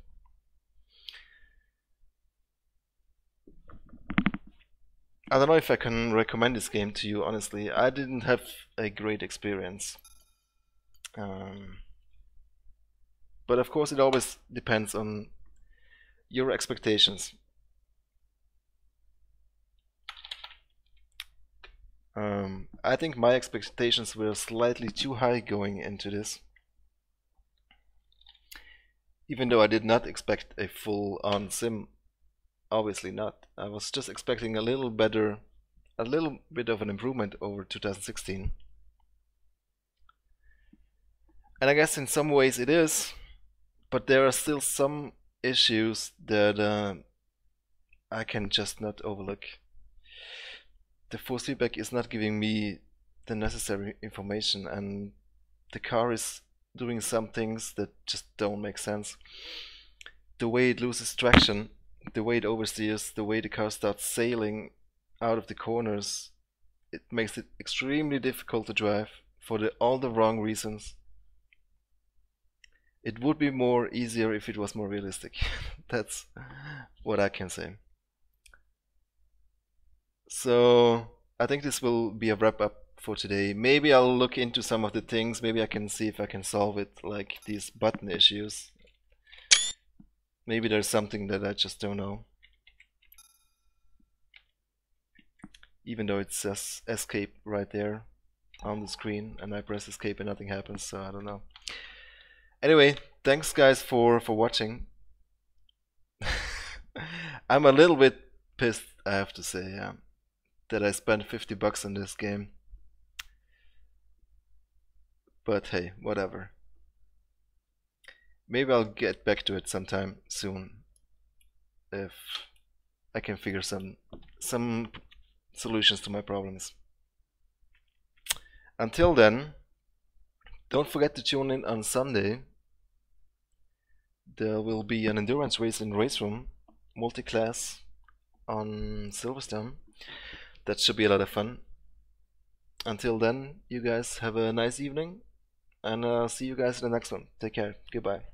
I don't know if I can recommend this game to you, honestly. I didn't have a great experience. But of course it always depends on your expectations. I think my expectations were slightly too high going into this. Even though I did not expect a full-on sim. Obviously not. I was just expecting a little bit of an improvement over 2016. And I guess in some ways it is, but there are still some issues that I can just not overlook. The force feedback is not giving me the necessary information, and the car is doing some things that just don't make sense. The way it loses traction, the way it oversteers, the way the car starts sailing out of the corners, it makes it extremely difficult to drive for all the wrong reasons. It would be more easier if it was more realistic. That's what I can say. So I think this will be a wrap up for today. Maybe I'll look into some of the things. Maybe I can see if I can solve it, like these button issues. Maybe there's something that I just don't know. Even though it says escape right there on the screen, and I press escape and nothing happens, so I don't know. Anyway, thanks guys for watching. I'm a little bit pissed, I have to say, yeah, that I spent 50 bucks on this game. But hey, whatever. Maybe I'll get back to it sometime soon, if I can figure some solutions to my problems. Until then, don't forget to tune in on Sunday. There will be an endurance race in Race Room, multi-class on Silverstone. That should be a lot of fun. Until then, you guys have a nice evening, and I'll see you guys in the next one. Take care. Goodbye.